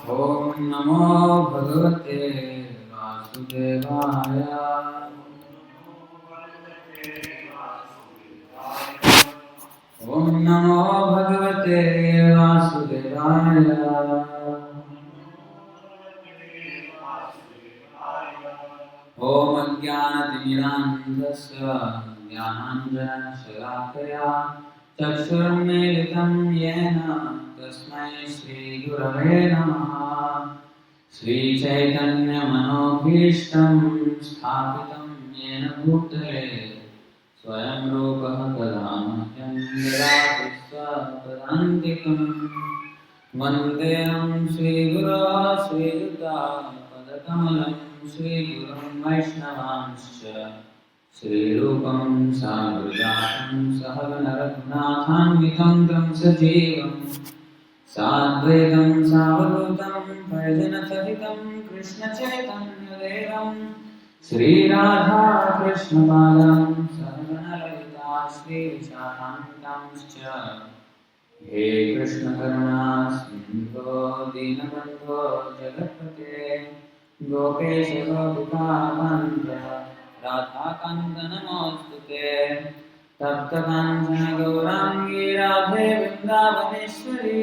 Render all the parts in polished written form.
ओम नमो भगवते वासुदेवाय। ओम नमो भगवते वासुदेवाय। ओम अज्ञानतिमिरान्धस्य ज्ञानाञ्जनशलाकया चक्षुरुन्मीलितं येन तस्मै श्रीगुरवे नमः। श्रीचैतन्यमनोभीष्टं स्थापितं येन भूतले स्वयं रूपः तदा मह्यं ददाति स्वपदान्तिकम्। वन्देऽहं श्रीगुरो श्रीयुतापदकमलं श्रीगुरुं वैष्णवांश्च श्रीरूपं साग्रजातं सहगणरघुनाथान्वितं तं सजीवं साद्वैतं सावधूतं परिजनसहितं कृष्णचैतन्यदेवं श्रीराधा कृष्णपादां सहगणललिता श्रीविशाखान्वितांश्च। हे कृष्ण करुणा सिन्धो दीनबन्धो जगत्पते गोपेश गोपिकाकान्त राधाकान्त नमोऽस्तुते। तप्तकाञ्चन गौराङ्गी राधे वृन्दावनेश्वरी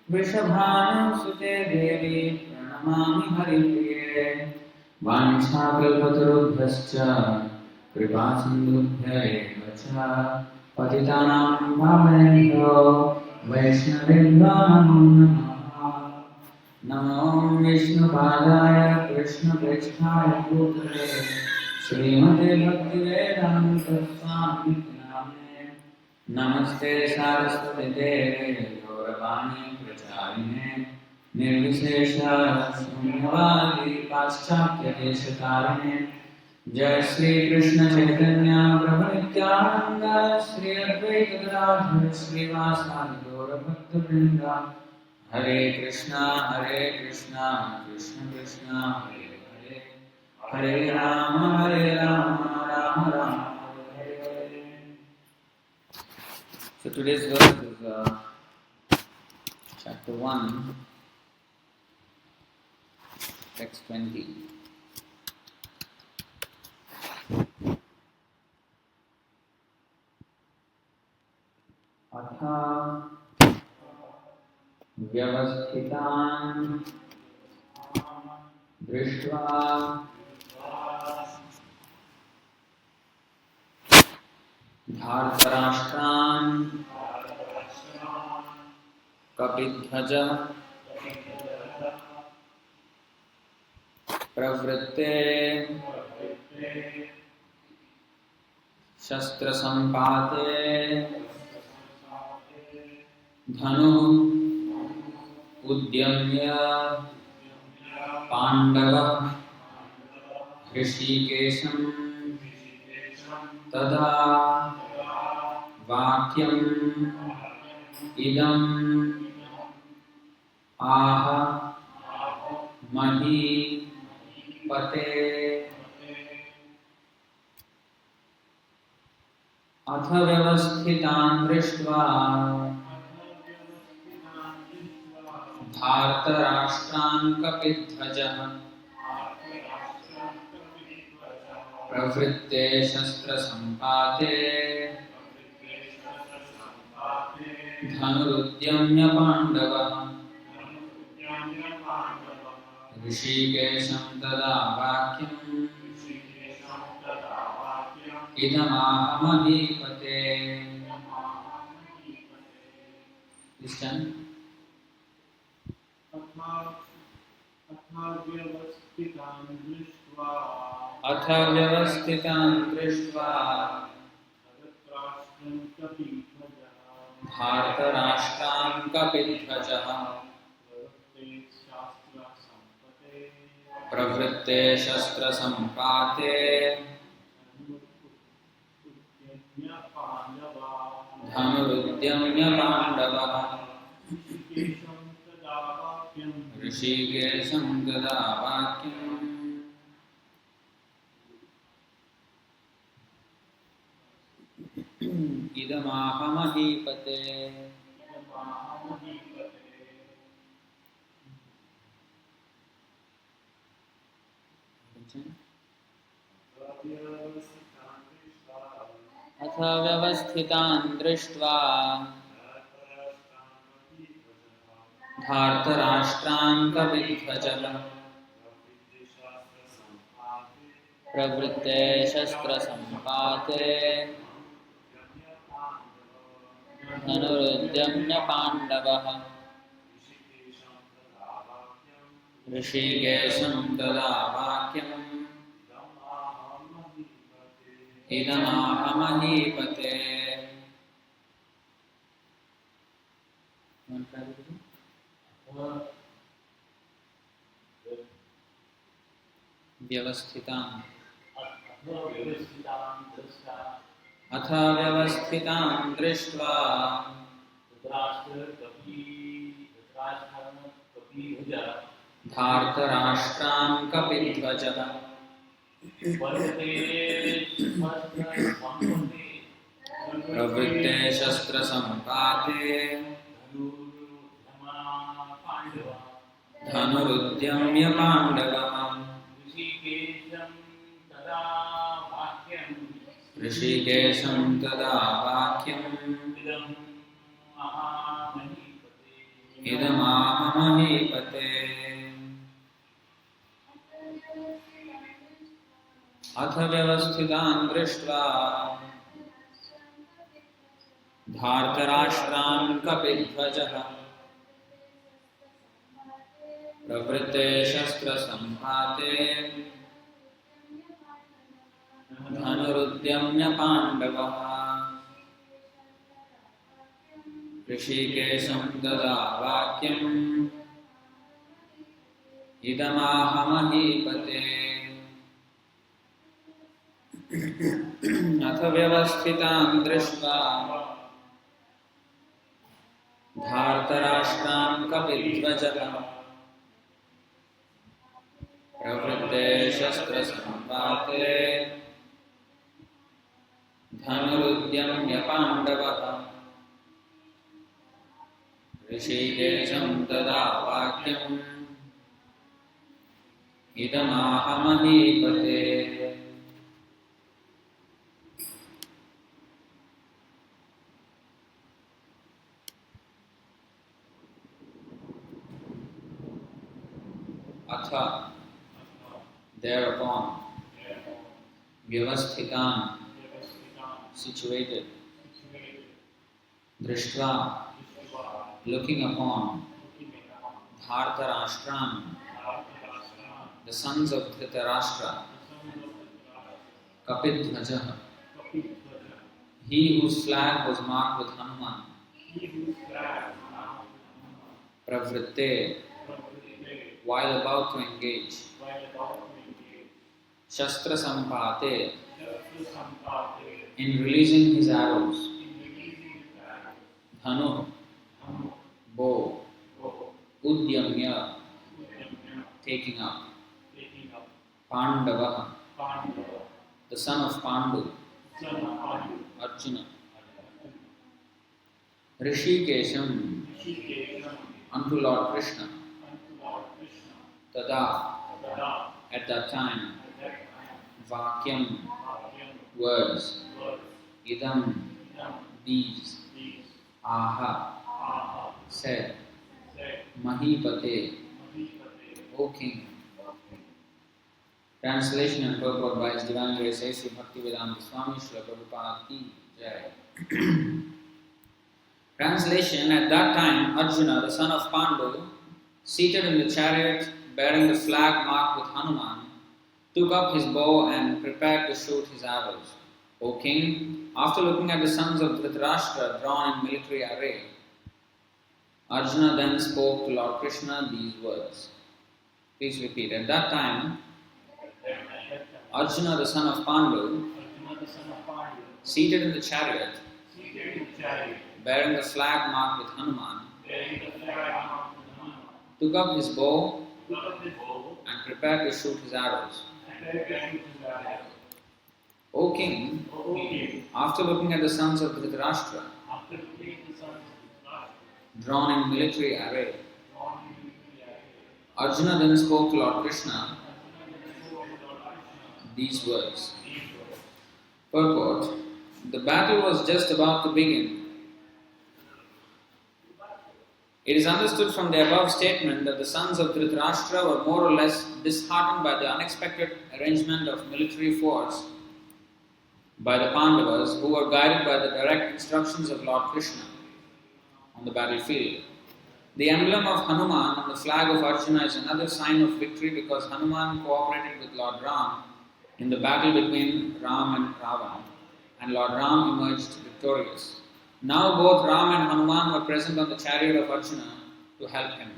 वृषभानुसुते देवी प्रणमामि हरिप्रिये। वाञ्छाकल्पतरुभ्यश्च कृपासिन्धुभ्यैव च पतितानां पावनेभ्यो वैष्णवेभ्यो नमो नमः। नमो विष्णुपादाय कृष्णप्रेष्ठाय भूतले श्रीमते भक्तिवेदान्त स्वामिनिति नामिने। नमस्ते सारस्वते देवे गौरवाणी प्रचारिणे निर्विशेष शून्यवादी पाश्चात्यदेशतारिणे। जय श्री कृष्ण चैतन्य प्रभु नित्यानंद श्री अद्वैत गदाधर श्रीवासादि गौर भक्तवृंद। हरे Krishna Krishna Krishna Hare Hare Hare Ram Ram Ram Hare Hare. So today's verse is chapter 1, text 20. अथ व्यवस्थितान् दृष्ट्वा धार्तराष्ट्रान् कपिध्वज प्रवृत्ते शस्त्रसम्पाते धनु उद्यम्य पाण्डवः ऋषिकेशं तदा वाक्यम् इदम् आह महीपते। अथ व्यवस्थितान् दृष्ट्वा धार्तराष्ट्रान् कपिध्वजः प्रवृत्ते शस्त्रसम्पाते धनुरुद्यम्य पाण्डवः ऋषिकेशं तदा वाक्यम् इदमाह महीपते। अथ व्यवस्थितान् दृष्ट्वा धार्तराष्ट्रान् कपिध्वजः प्रवृत्ते शस्त्रसम्पाते धनुरुद्यम्य पाण्डवः ऋषिकेशं तदा वाक्यम् इदमाह महीपते। अथ व्यवस्थितान् दृष्ट्वा धार्तराष्ट्रान् कपिध्वजः प्रवृत्ते शस्त्रसम्पाते धनुरुद्यम्य पाण्डवः ऋषिकेशं तदा वाक्यम् इदमाहमहीपते। व्यवस्थितान् अथ व्यवस्थितान् दृष्ट्वा धार्तराष्ट्रान् कपिध्वजः प्रवृत्ते शस्त्रसम्पाते धनुरुद्यम्य पाण्डवः ऋषिकेशं तदा वाक्यम् इदमाहमहीपते। अथ व्यवस्थितान् दृष्ट्वा धार्तराष्ट्रान् कपिध्वजः प्रवृत्ते शस्त्रसम्पाते धनुरुद्यम्य पाण्डवः ऋषिकेशं तदा वाक्यम् इदमाहमहीपते। अथ व्यवस्थितान् दृष्ट्वा धार्तराष्ट्रान् कपिध्वजः प्रवृत्ते शस्त्रसम्पाते धनुरुद्यम्य पाण्डवः ऋषिकेशं तदा वाक्यम् इदमाहमहीपते। अथ thereupon vyavasthitan situated drishtva looking upon Dhartarashtran the sons of Dhritarashtra Kapidhvajah he whose flag was marked with Hanuman pravritte while about to engage Shastra Sampate in releasing his arrows Dhanu bow Udyamya taking up Pandava the son of Pandu Arjuna Rishikesham unto Lord Krishna Tada at that time Vakyam words Idam these Aha said Mahipate O King. Translation and purport by His Divine Grace Sri Bhaktivedanta Swami Srila Prabhupada Ki Jai. Translation. At that time Arjuna the son of Pandu seated in the chariot bearing the flag marked with Hanuman took up his bow and prepared to shoot his arrows. O King, after looking at the sons of Dhritarashtra drawn in military array, Arjuna then spoke to Lord Krishna these words. Please repeat. At that time, Arjuna the son of Pandu, seated in the chariot, bearing the flag marked with Hanuman, took up his bow and prepared to shoot his arrows. O King, after looking at the sons of Dhritarashtra, drawn in military array, Arjuna then spoke to Lord Krishna these words. Purport: the battle was just about to begin. It is understood from the above statement that the sons of Dhritarashtra were more or less disheartened by the unexpected arrangement of military force by the Pandavas, who were guided by the direct instructions of Lord Krishna on the battlefield. The emblem of Hanuman on the flag of Arjuna is another sign of victory because Hanuman cooperated with Lord Ram in the battle between Ram and Ravan, and Lord Ram emerged victorious. Now both Ram and Hanuman were present on the chariot of Arjuna to help him.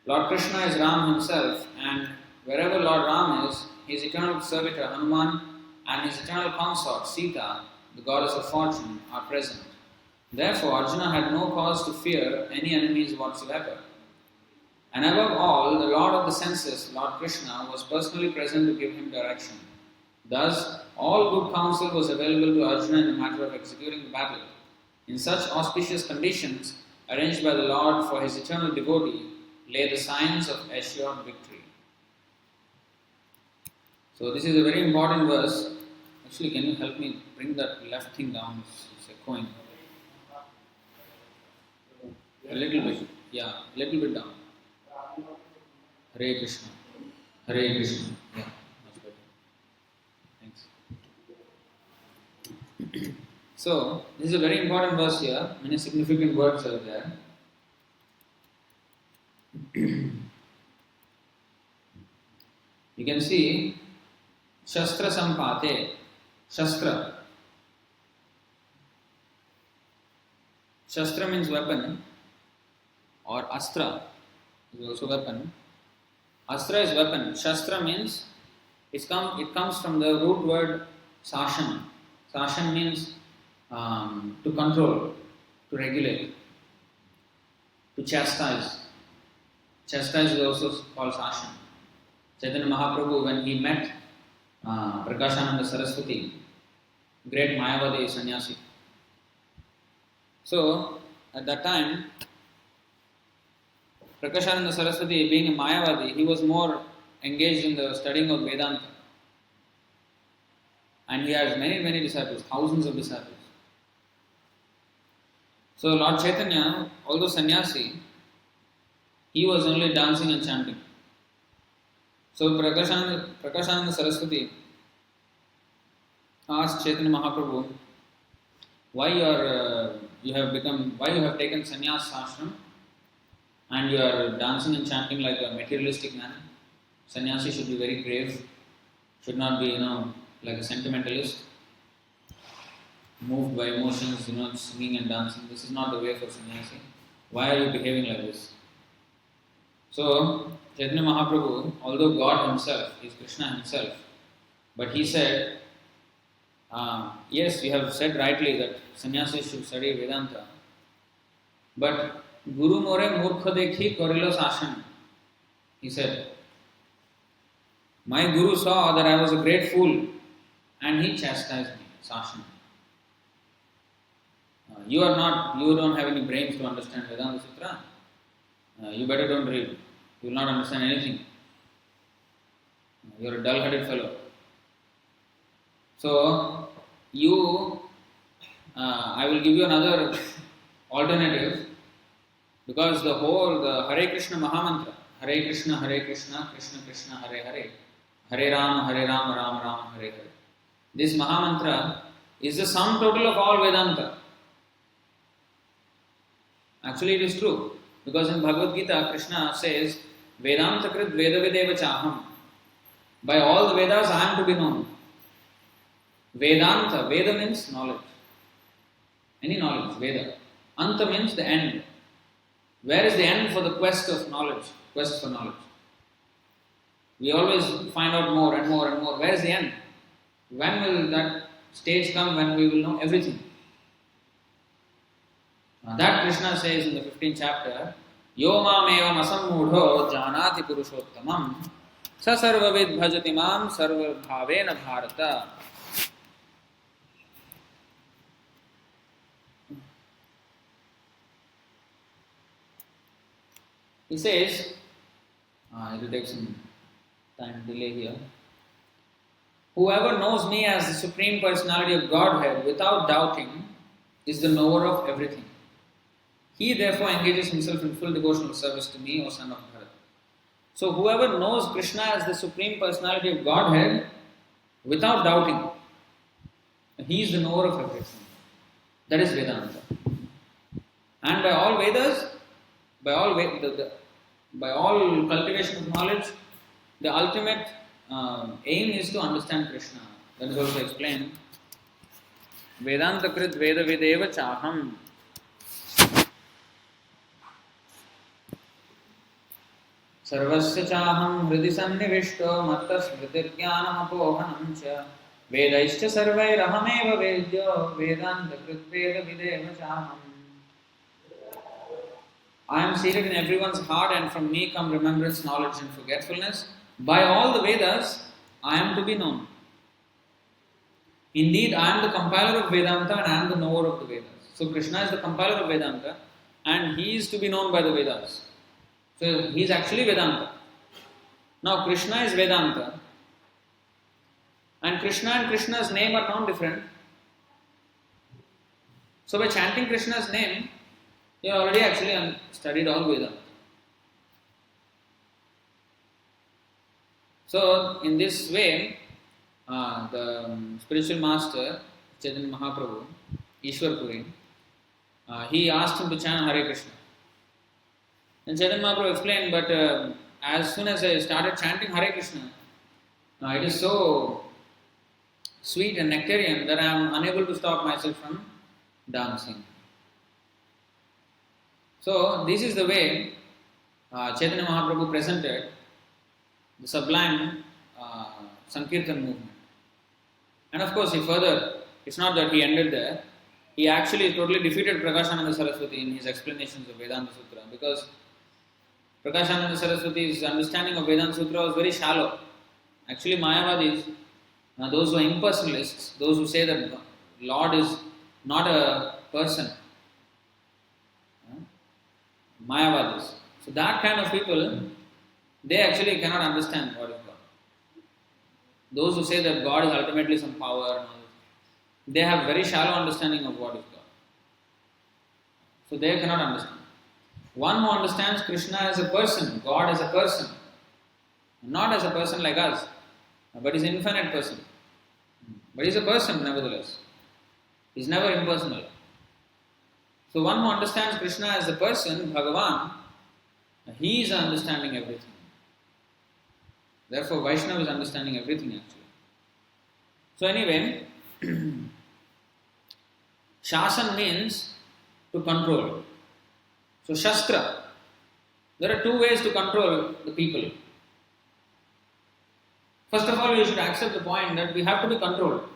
Lord Krishna is Ram himself, and wherever Lord Ram is, his eternal servitor Hanuman and his eternal consort Sita, the goddess of fortune, are present. Therefore, Arjuna had no cause to fear any enemies whatsoever. And above all, the Lord of the senses, Lord Krishna, was personally present to give him direction. Thus, all good counsel was available to Arjuna in the matter of executing the battle. In such auspicious conditions, arranged by the Lord for his eternal devotee, lay the signs of assured victory. So this is a very important verse. Actually, can you help me bring that left thing down? It's echoing. A little bit. Yeah, a little bit down. Hare Krishna. Hare Krishna. Yeah, much better. Thanks. So, this is a very important verse here. Many significant words are there. You can see Shastra Sampate. Shastra. Shastra means weapon, or Astra is also weapon. Astra is weapon. Shastra means it comes from the root word Sashan. Sashan means to control, to regulate, to chastise. Chastise is also called Sashan. Chaitanya Mahaprabhu, when he met Prakashananda Saraswati, great Mayavadi sannyasi. So, at that time, Prakashananda Saraswati, being a Mayavadi, he was more engaged in the studying of Vedanta. And he has many disciples, thousands of disciples. So Lord Chaitanya, although sannyasi, he was only dancing and chanting. So Prakashananda Saraswati asked Chaitanya Mahaprabhu, why you have taken sannyas ashram and you are dancing and chanting like a materialistic man. Sannyasi should be very grave, should not be, like a sentimentalist, moved by emotions, singing and dancing. This is not the way for sannyasi. Why are you behaving like this? So, Chaitanya Mahaprabhu, although God himself, is Krishna himself, but he said, yes, you have said rightly that sannyasis should study Vedanta, but Guru more murkha dekhi korilo sashan. He said, my Guru saw that I was a great fool and he chastised me, sashan. You don't have any brains to understand Vedanta Sutra. You better don't read. You will not understand anything. You are a dull-headed fellow. So, I will give you another alternative, because the Hare Krishna Mahamantra, Hare Krishna, Krishna Krishna, Hare Hare, Hare Rama, Rama Rama, Hare Hare. This Mahamantra is the sum total of all Vedanta. Actually, it is true, because in Bhagavad Gita, Krishna says, Vedanta krit Vedavideva chaham. By all the Vedas, I am to be known. Vedanta, Veda means knowledge. Any knowledge, Veda. Anta means the end. Where is the end for the quest of knowledge? Quest for knowledge. We always find out more and more and more. Where is the end? When will that stage come when we will know everything? That Krishna says in the 15th chapter, Yo mam evam asammudho janati purushottamam sa sarvavid bhajati mam sarva bhavena bharata. He says, it will take some time delay here. Whoever knows me as the Supreme Personality of Godhead without doubting is the knower of everything. He therefore engages himself in full devotional service to me, O son of Bharat. So whoever knows Krishna as the Supreme Personality of Godhead without doubting, he is the knower of everything. That is Vedanta. And by all Vedas, by all cultivation of knowledge, the ultimate aim is to understand Krishna. That is also explained. Vedanta krit veda videva chaham. Sarvasya chaham hridi sannivishto mattas smritirjnanam apohanam cha vedaischa sarvairahameva vedyo vedanta krit veda videva chaham. I am seated in everyone's heart, and from me come remembrance, knowledge and forgetfulness. By all the Vedas, I am to be known. Indeed, I am the compiler of Vedanta and I am the knower of the Vedas. So Krishna is the compiler of Vedanta and he is to be known by the Vedas. So he is actually Vedanta. Now Krishna is Vedanta and Krishna's name are non-different. So by chanting Krishna's name, you have already actually studied all Vedanta. So in this way, the spiritual master, Chaitanya Mahaprabhu, Ishwar Puri, he asked him to chant Hare Krishna. And Chaitanya Mahaprabhu explained, but as soon as I started chanting Hare Krishna, it is so sweet and nectarian that I am unable to stop myself from dancing. So this is the way Chaitanya Mahaprabhu presented the sublime Sankirtan movement. And of course, it's not that he ended there, he actually totally defeated Prakashananda Saraswati in his explanations of Vedanta Sutra, because Prakashananda Saraswati's understanding of Vedanta Sutra was very shallow. Actually, Mayavadis, those who are impersonalists, those who say that Lord is not a person, Mayavadis. So that kind of people, they actually cannot understand what is God. Those who say that God is ultimately some power and all, they have very shallow understanding of what is God. So they cannot understand. One who understands Krishna as a person, God as a person, not as a person like us, but is an infinite person. But he is a person nevertheless. He is never impersonal. So one who understands Krishna as a person, Bhagavan, he is understanding everything. Therefore, Vaishnava is understanding everything actually. So anyway, Shasan means to control. So Shastra, there are two ways to control the people. First of all, you should accept the point that we have to be controlled.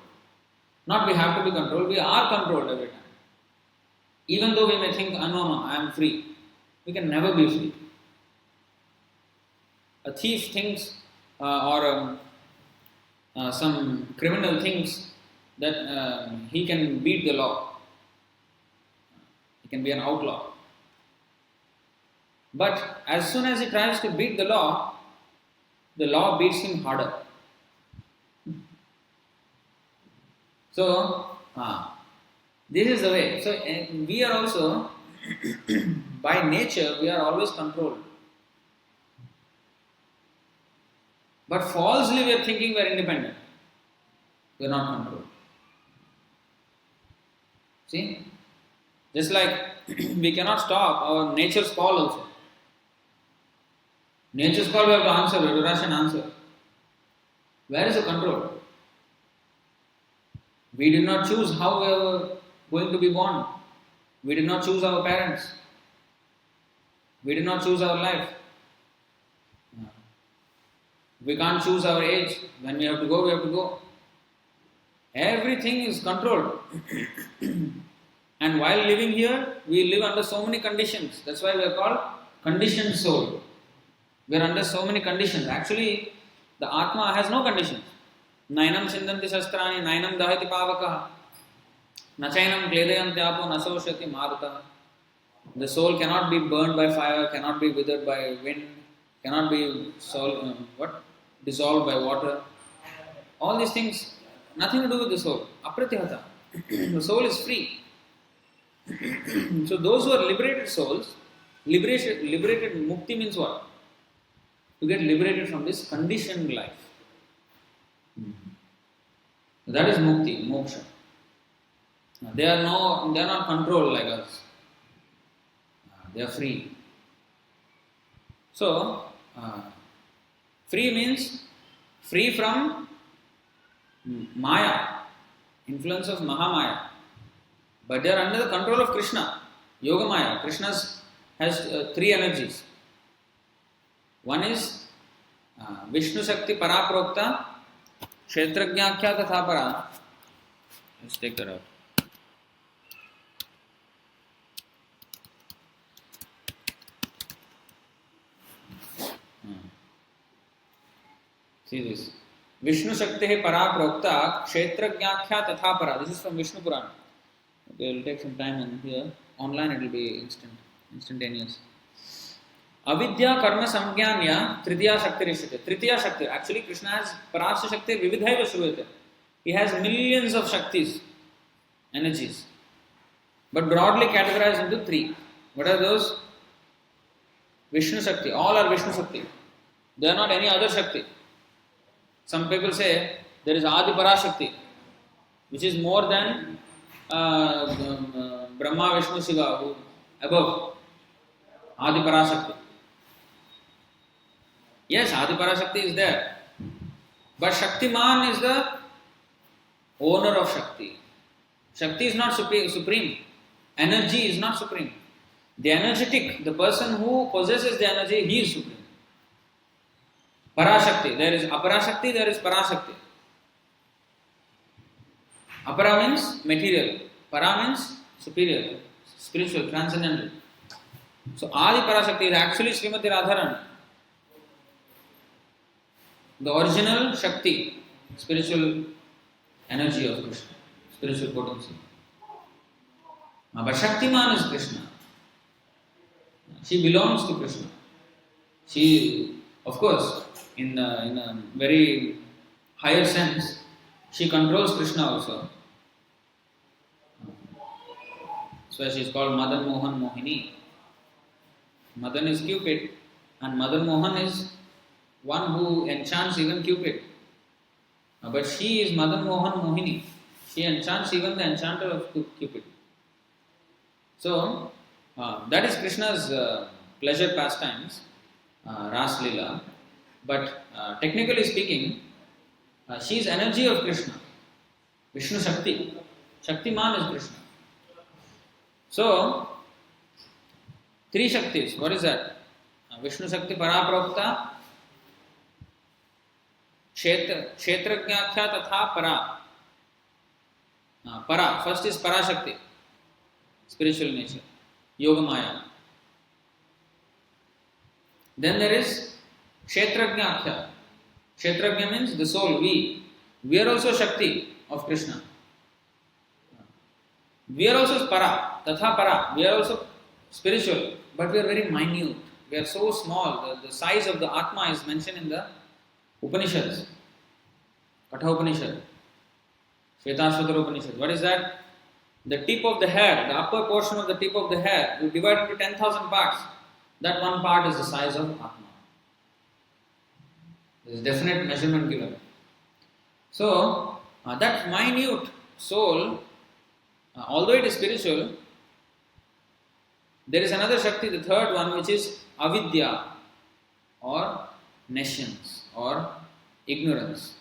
Not we have to be controlled, we are controlled every time. Even though we may think, no, I am free. We can never be free. A thief thinks, or some criminal thinks that he can beat the law. He can be an outlaw. But as soon as he tries to beat the law beats him harder. So, this is the way. So, we are also, by nature, we are always controlled. But falsely we are thinking we are independent. We are not controlled. See? Just like we cannot stop our nature's call also. Nature's call we have to answer, we have to rush and answer. Where is the control? We did not choose how we were going to be born. We did not choose our parents. We did not choose our life. We can't choose our age. When we have to go, we have to go. Everything is controlled. And while living here, we live under so many conditions. That's why we are called conditioned soul. We are under so many conditions. Actually, the Atma has no conditions. Nainam sindanti shastrani, nainam dahati pavakaha, nachainam kledayanti apo, nasoshati maruta. The soul cannot be burned by fire, cannot be withered by wind, cannot be dissolved by water. All these things, nothing to do with the soul. Apratyahata. The soul is free. So those who are liberated souls, liberated mukti means what? To get liberated from this conditioned life. That is mukti, moksha. They are not controlled like us. They are free. So, free means free from Maya, influence of Mahamaya. But they are under the control of Krishna, Yoga Maya. Krishna has three energies. One is Vishnu Shakti Paraprokta, Kshetragnyakhya Tatha Para. Let's take that out. See this. Vishnu Shakti Paraprokta, Kshetragnyakhya Tatha Para. This is from Vishnu Purana. Okay, it will take some time and here. Online it will be instantaneous. Avidya karma samgyanya tritiya shakti rishyate. Tritiya shakti. Actually Krishna has parasya shakti vividhaiva shruyate. He has millions of shaktis, energies. But broadly categorized into three. What are those? Vishnu Shakti. All are Vishnu Shakti. They are not any other Shakti. Some people say there is Adi Parashakti, which is more than Brahma, Vishnu, Shiva, who above Adi Parashakti. Yes, Adi Parashakti is there. But Shaktiman is the owner of Shakti. Shakti is not supreme. Energy is not supreme. The energetic, the person who possesses the energy, he is supreme. Parashakti. There is Aparashakti, there is Parashakti. Apara means material. Para means superior, spiritual, transcendental. So Adi Parashakti is actually Srimati Radharani. The original Shakti, spiritual energy of Krishna, spiritual potency. But Shaktiman is Krishna. She belongs to Krishna. She, of course, in a very higher sense, she controls Krishna also. That's why she is called Madan Mohan Mohini. Madan is Cupid, and Madan Mohan is one who enchants even Cupid. But she is Madan Mohan Mohini. She enchants even the enchanter of Cupid. So, that is Krishna's pleasure pastimes, Ras Leela. But technically speaking, she is energy of Krishna. Vishnu Shakti. Shaktiman is Krishna. So, three Shaktis. What is that? Vishnu Shakti Paraprokta, Kshetragnyakhya Tatha Para. Para. First is Parashakti. Spiritual nature. Yoga Maya. Then there is Kshetragnyakhya. Kshetragnya means the soul, we. We are also Shakti of Krishna. We are also Para, Tatha Para. We are also spiritual, but we are very minute. We are so small. The size of the Atma is mentioned in the Upanishads. Katha Upanishad. Shvetashvatara Upanishad. What is that? The tip of the hair, the upper portion of the tip of the hair, you divide into 10,000 parts. That one part is the size of Atma. There is definite measurement given. So, that minute soul, although it is spiritual, there is another Shakti, the third one, which is avidya, or nescience, or ignorance.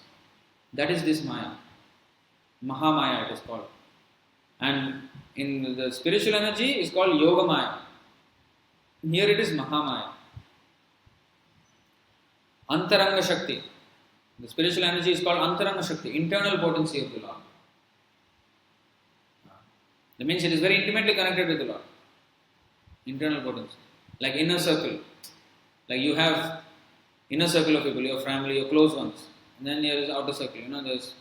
That is this Maya. Mahamaya it is called. And in the spiritual energy is called Yoga Maya. Here it is Mahamaya. Antaranga Shakti. The spiritual energy is called Antaranga Shakti, internal potency of the Lord. That means it is very intimately connected with the Lord. Internal potency. Like inner circle. Like you have inner circle of people, your family, your close ones. And then there is outer circle. There's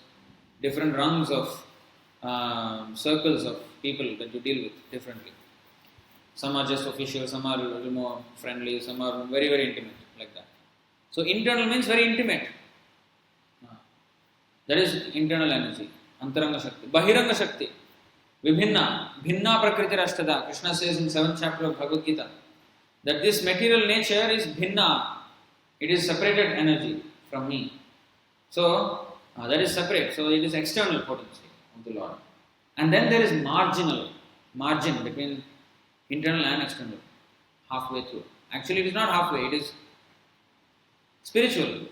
different rungs of circles of people that you deal with differently. Some are just official, some are a little more friendly, some are very, very intimate, like that. So internal means very intimate. That is internal energy, Antaranga Shakti. Bahiranga Shakti, Vibhinna, Bhinna Prakriti Rashtada. Krishna says in 7th chapter of Bhagavad Gita that this material nature is Bhinna, it is separated energy from me. So, that is separate. So, it is external potency of the Lord. And then there is margin between internal and external, halfway through. Actually, it is not halfway, it is spiritual.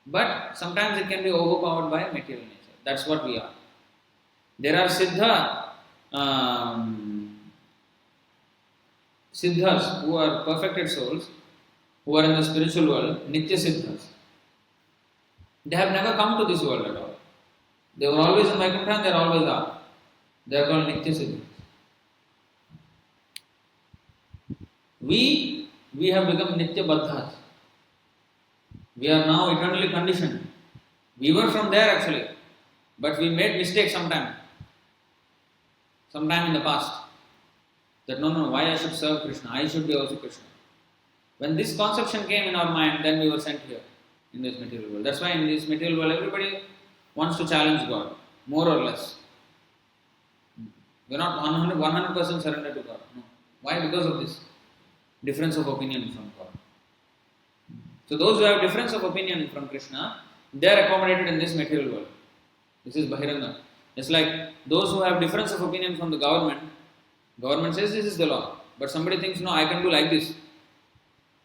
But sometimes it can be overpowered by material nature. That's what we are. There are Siddhas who are perfected souls, who are in the spiritual world, Nitya Siddhas. They have never come to this world at all. They were always in Vaikuntha and they always are. They are called Nitya Siddhas. We have become Nitya Baddhas. We are now eternally conditioned. We were from there actually, but we made mistakes sometime in the past. That no, why I should serve Krishna? I should be also Krishna. When this conception came in our mind, then we were sent here in this material world. That's why in this material world, everybody wants to challenge God, more or less. We are not 100% surrendered to God. No. Why? Because of this difference of opinion from God. So those who have difference of opinion from Krishna, they are accommodated in this material world. This is Bahiranga. It's like those who have difference of opinion from the government says this is the law. But somebody thinks, no, I can do like this.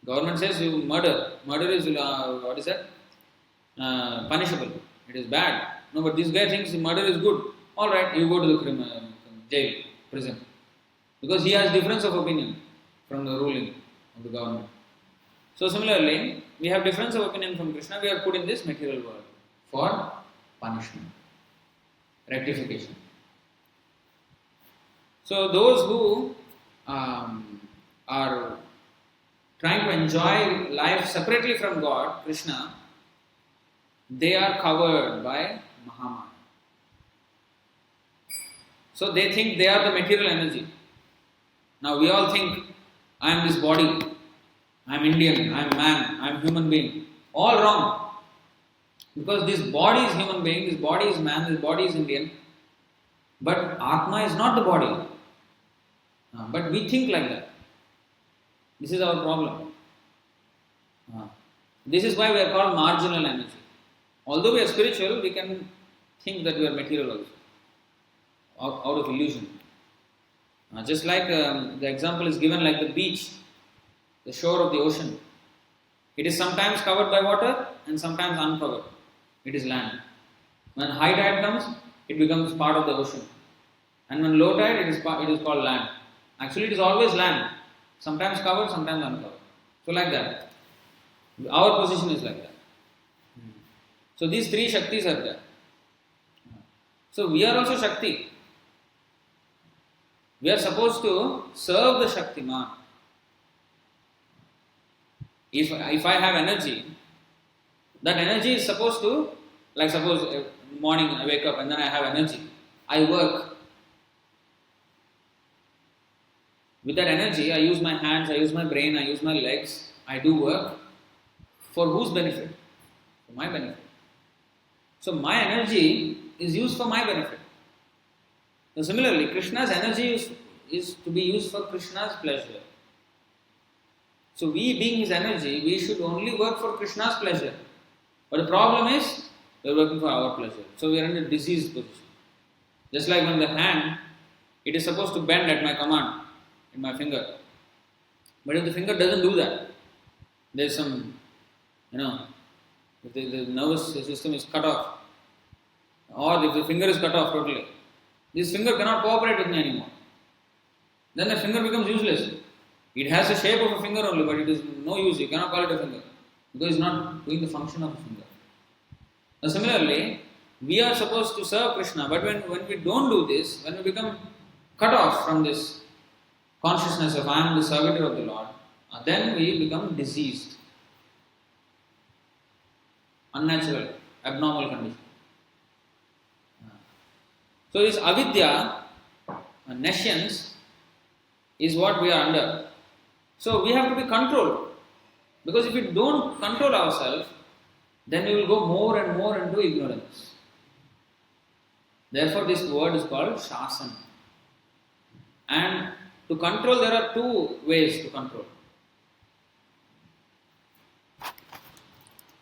Government says you murder. Murder is, what is that? Punishable. It is bad. No, but this guy thinks murder is good. Alright, you go to the jail, prison. Because he has difference of opinion from the ruling of the government. So similarly, we have difference of opinion from Krishna. We are put in this material world for punishment, rectification. So those who are trying to enjoy life separately from God, Krishna, they are covered by Mahamaya. So they think they are the material energy. Now we all think, I am this body, I am Indian, I am man, I am human being. All wrong. Because this body is human being, this body is man, this body is Indian. But Atma is not the body. But we think like that. This is our problem. This is why we are called marginal energy. Although we are spiritual, we can think that we are material also, out of illusion. Just like the example is given like the beach, the shore of the ocean. It is sometimes covered by water and sometimes uncovered. It is land. When high tide comes, it becomes part of the ocean. And when low tide, it is called land. Actually, it is always land. Sometimes covered, sometimes uncovered. So like that. Our position is like that. So these three Shaktis are there. So we are also Shakti. We are supposed to serve the Shaktiman. If I have energy, that energy is supposed to, like suppose morning I wake up and then I have energy. I work. With that energy, I use my hands, I use my brain, I use my legs. I do work. For whose benefit? For my benefit. So my energy is used for my benefit. So similarly, Krishna's energy is to be used for Krishna's pleasure. So we being his energy, we should only work for Krishna's pleasure. But the problem is, we are working for our pleasure. So we are in a diseased position. Just like when the hand, it is supposed to bend at my command, in my finger. But if the finger doesn't do that, there is some, if the nervous system is cut off, or if the finger is cut off totally, this finger cannot cooperate with me anymore. Then the finger becomes useless. It has the shape of a finger only, but it is no use. You cannot call it a finger because it's not doing the function of a finger. Now similarly, we are supposed to serve Krishna, but when we don't do this, when we become cut off from this consciousness of I am the servitor of the Lord, then we become diseased, unnatural, abnormal condition. So this avidya, nescience, is what we are under. So we have to be controlled. Because if we don't control ourselves, then we will go more and more into ignorance. Therefore, this word is called shasan. And to control, there are two ways to control.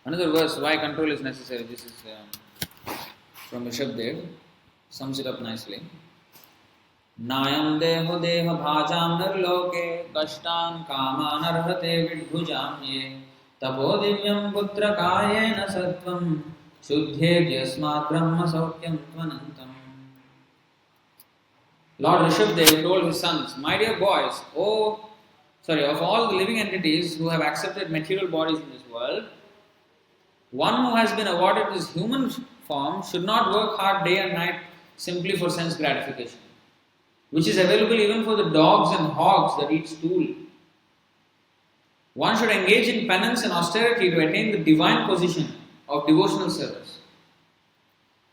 Another verse, why control is necessary. This is from Rishabdev, sums it up nicely. Nayam deho deha bhajam nirloke kashtan kaman arhate vidbhujam ye tapo divyam putra kayena sattvam shuddhet yasmat brahma saukyam tvanantam. Lord Rishabdev told his sons, my dear boys, of all the living entities who have accepted material bodies in this world, one who has been awarded this human form should not work hard day and night simply for sense gratification, which is available even for the dogs and hogs that eat stool. One should engage in penance and austerity to attain the divine position of devotional service.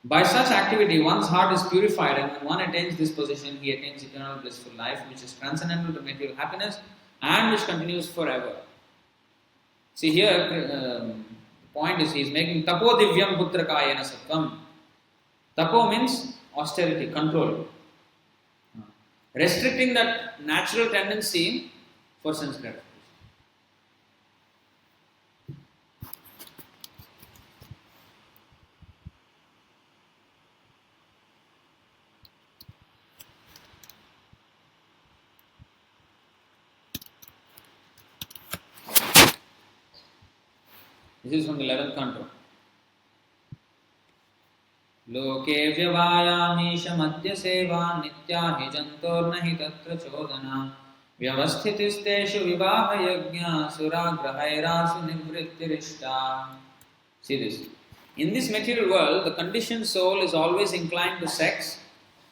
By such activity, one's heart is purified, and when one attains this position, he attains eternal blissful life, which is transcendental to material happiness and which continues forever. See here, point is he is making tapo divyam putra kayena sattvam. Tapo means austerity, control. Restricting that natural tendency for sense gratification. This is from the 11th canto. Loke vyavayamisha madhya seva nitya hi jantor nahi tatra chodana vyavasthitisteshu vivaha yajna suragrahairasu nivrittirishta. See this. In this material world, the conditioned soul is always inclined to sex,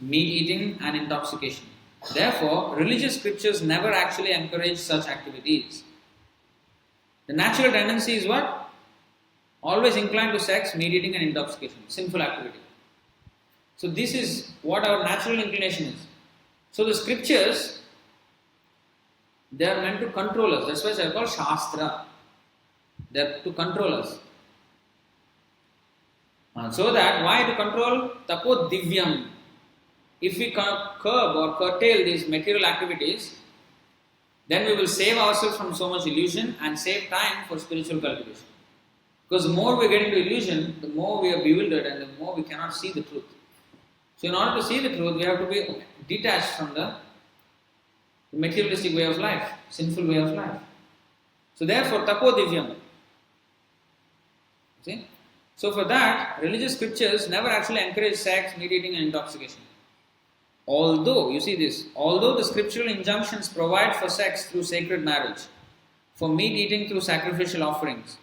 meat eating and intoxication. Therefore, religious scriptures never actually encourage such activities. The natural tendency is what? Always inclined to sex, meat eating and intoxication, sinful activity. So this is what our natural inclination is. So the scriptures, they are meant to control us. That's why they are called Shastra. They are to control us. So that, why to control? Tapo divyam. If we curb or curtail these material activities, then we will save ourselves from so much illusion and save time for spiritual cultivation. Because the more we get into illusion, the more we are bewildered and the more we cannot see the truth. So in order to see the truth, we have to be detached from the materialistic way of life, sinful way of life. So therefore, tapo divyam. See? So for that, religious scriptures never actually encourage sex, meat eating and intoxication. Although the scriptural injunctions provide for sex through sacred marriage, for meat eating through sacrificial offerings,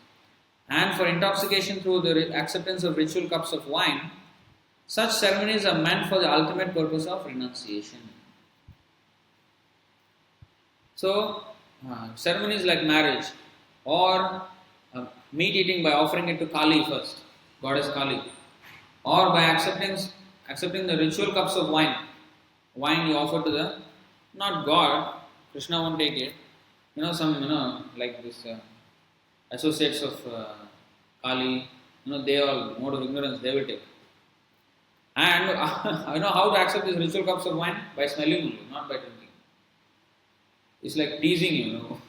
and for intoxication through the acceptance of ritual cups of wine, such ceremonies are meant for the ultimate purpose of renunciation. So, ceremonies like marriage or meat eating by offering it to Kali first, goddess Kali, or by accepting the ritual cups of wine. Wine you offer to the, not God, Krishna won't take it. Like this associates of Kali, they all, mode of ignorance, they will take. And how to accept these ritual cups of wine? By smelling only, not by drinking. It's like teasing you.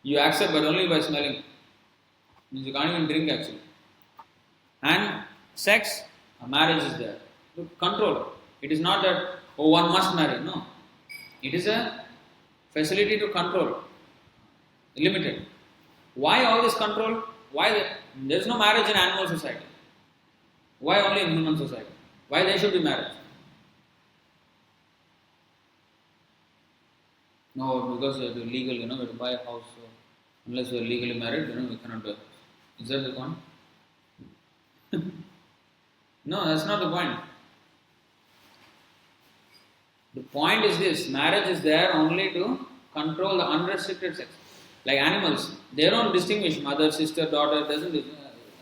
You accept but only by smelling. Means you can't even drink actually. And sex, marriage is there. To control. It is not that, one must marry. No. It is a facility to control. Limited. Why all this control? There is no marriage in animal society. Why only in human society? Why there should be marriage? No, because we have to legal, we have to buy a house. So unless we are legally married, we cannot buy a house. Is that the point? No, that's not the point. The point is this: marriage is there only to control the unrestricted sex. Like animals, they don't distinguish mother, sister, daughter, doesn't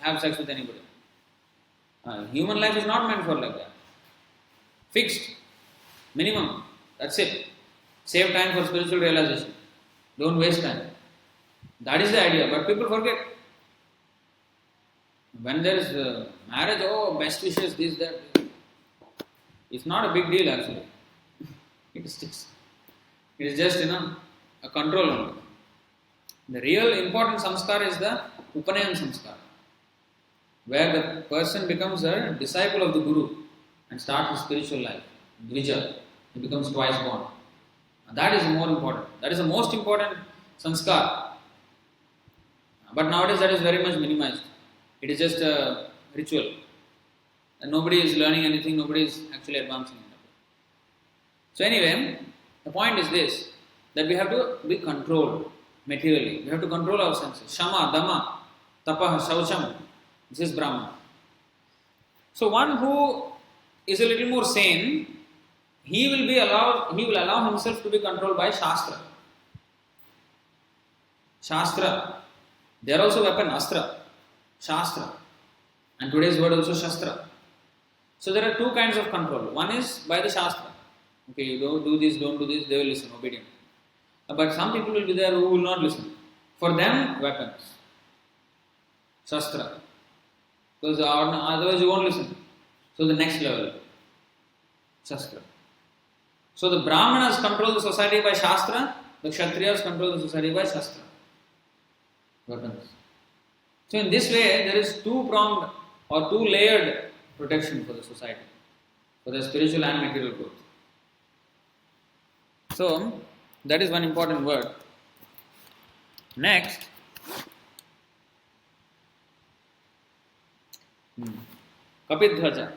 have sex with anybody. Human life is not meant for like that. Fixed, minimum, that's it. Save time for spiritual realization. Don't waste time. That is the idea, but people forget. When there is marriage, best wishes, this, that. It's not a big deal actually. It is just a control only. The real important samskar is the Upanayan samskar, where the person becomes a disciple of the Guru and starts his spiritual life. Dvija, he becomes twice born. That is more important. That is the most important sanskar. But nowadays that is very much minimized. It is just a ritual. And nobody is learning anything, nobody is actually advancing. So anyway, the point is this, that we have to be controlled materially. We have to control our senses. Shama, Dhamma, Tapaha, Shaucham. This is Brahma. So one who is a little more sane, he will allow himself to be controlled by Shastra. Shastra. They are also weapon, Astra. Shastra. And today's word also Shastra. So there are two kinds of control. One is by the Shastra. Okay, you don't do this, they will listen, obedient. But some people will be there who will not listen. For them, weapons. Shastra. Because otherwise you won't listen. So the next level. Shastra. So the Brahmanas control the society by Shastra, the Kshatriyas control the society by Shastra. Weapons. So in this way, there is two-pronged or two-layered protection for the society, for the spiritual and material growth. So, that is one important word. Next, Kapidhvaja.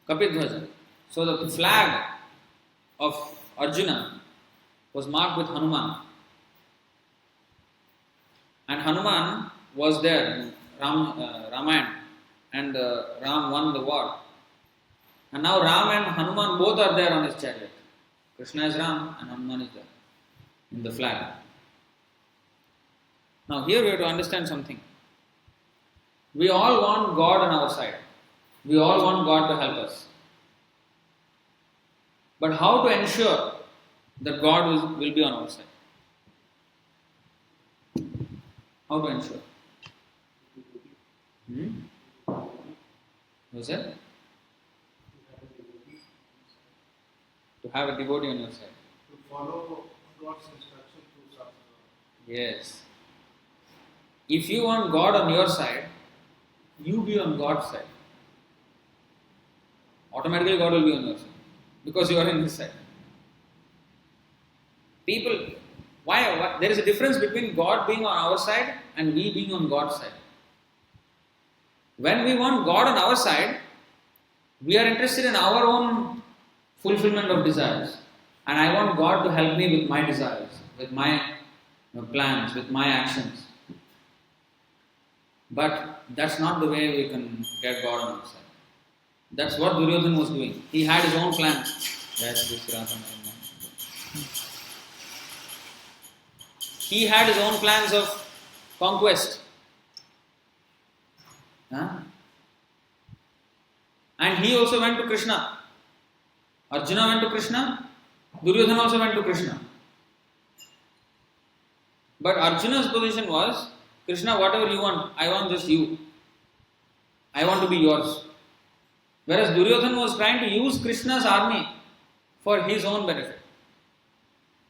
Kapidhvaja. So the flag of Arjuna was marked with Hanuman. And Hanuman was there in Ramayana, and Ram won the war. And now Ram and Hanuman both are there on his chariot. Krishna is Ram and Hanuman is there in the flag. Now here we have to understand something. We all want God on our side. We all want God to help us. But how to ensure that God will be on our side? How to ensure? What's that? To have a devotee on your side. To follow God's instruction through Shastra. Yes. If you want God on your side, you be on God's side. Automatically God will be on your side. Because you are in His side. People, why? There is a difference between God being on our side and we being on God's side. When we want God on our side, we are interested in our own fulfillment of desires. And I want God to help me with my desires, with my plans, with my actions. But that's not the way we can get God on our side. That's what Duryodhana was doing. He had his own plans. He had his own plans of conquest. And he also went to Krishna. Arjuna went to Krishna. Duryodhana also went to Krishna. But Arjuna's position was, Krishna, whatever you want, I want just you. I want to be yours. Whereas Duryodhana was trying to use Krishna's army for his own benefit.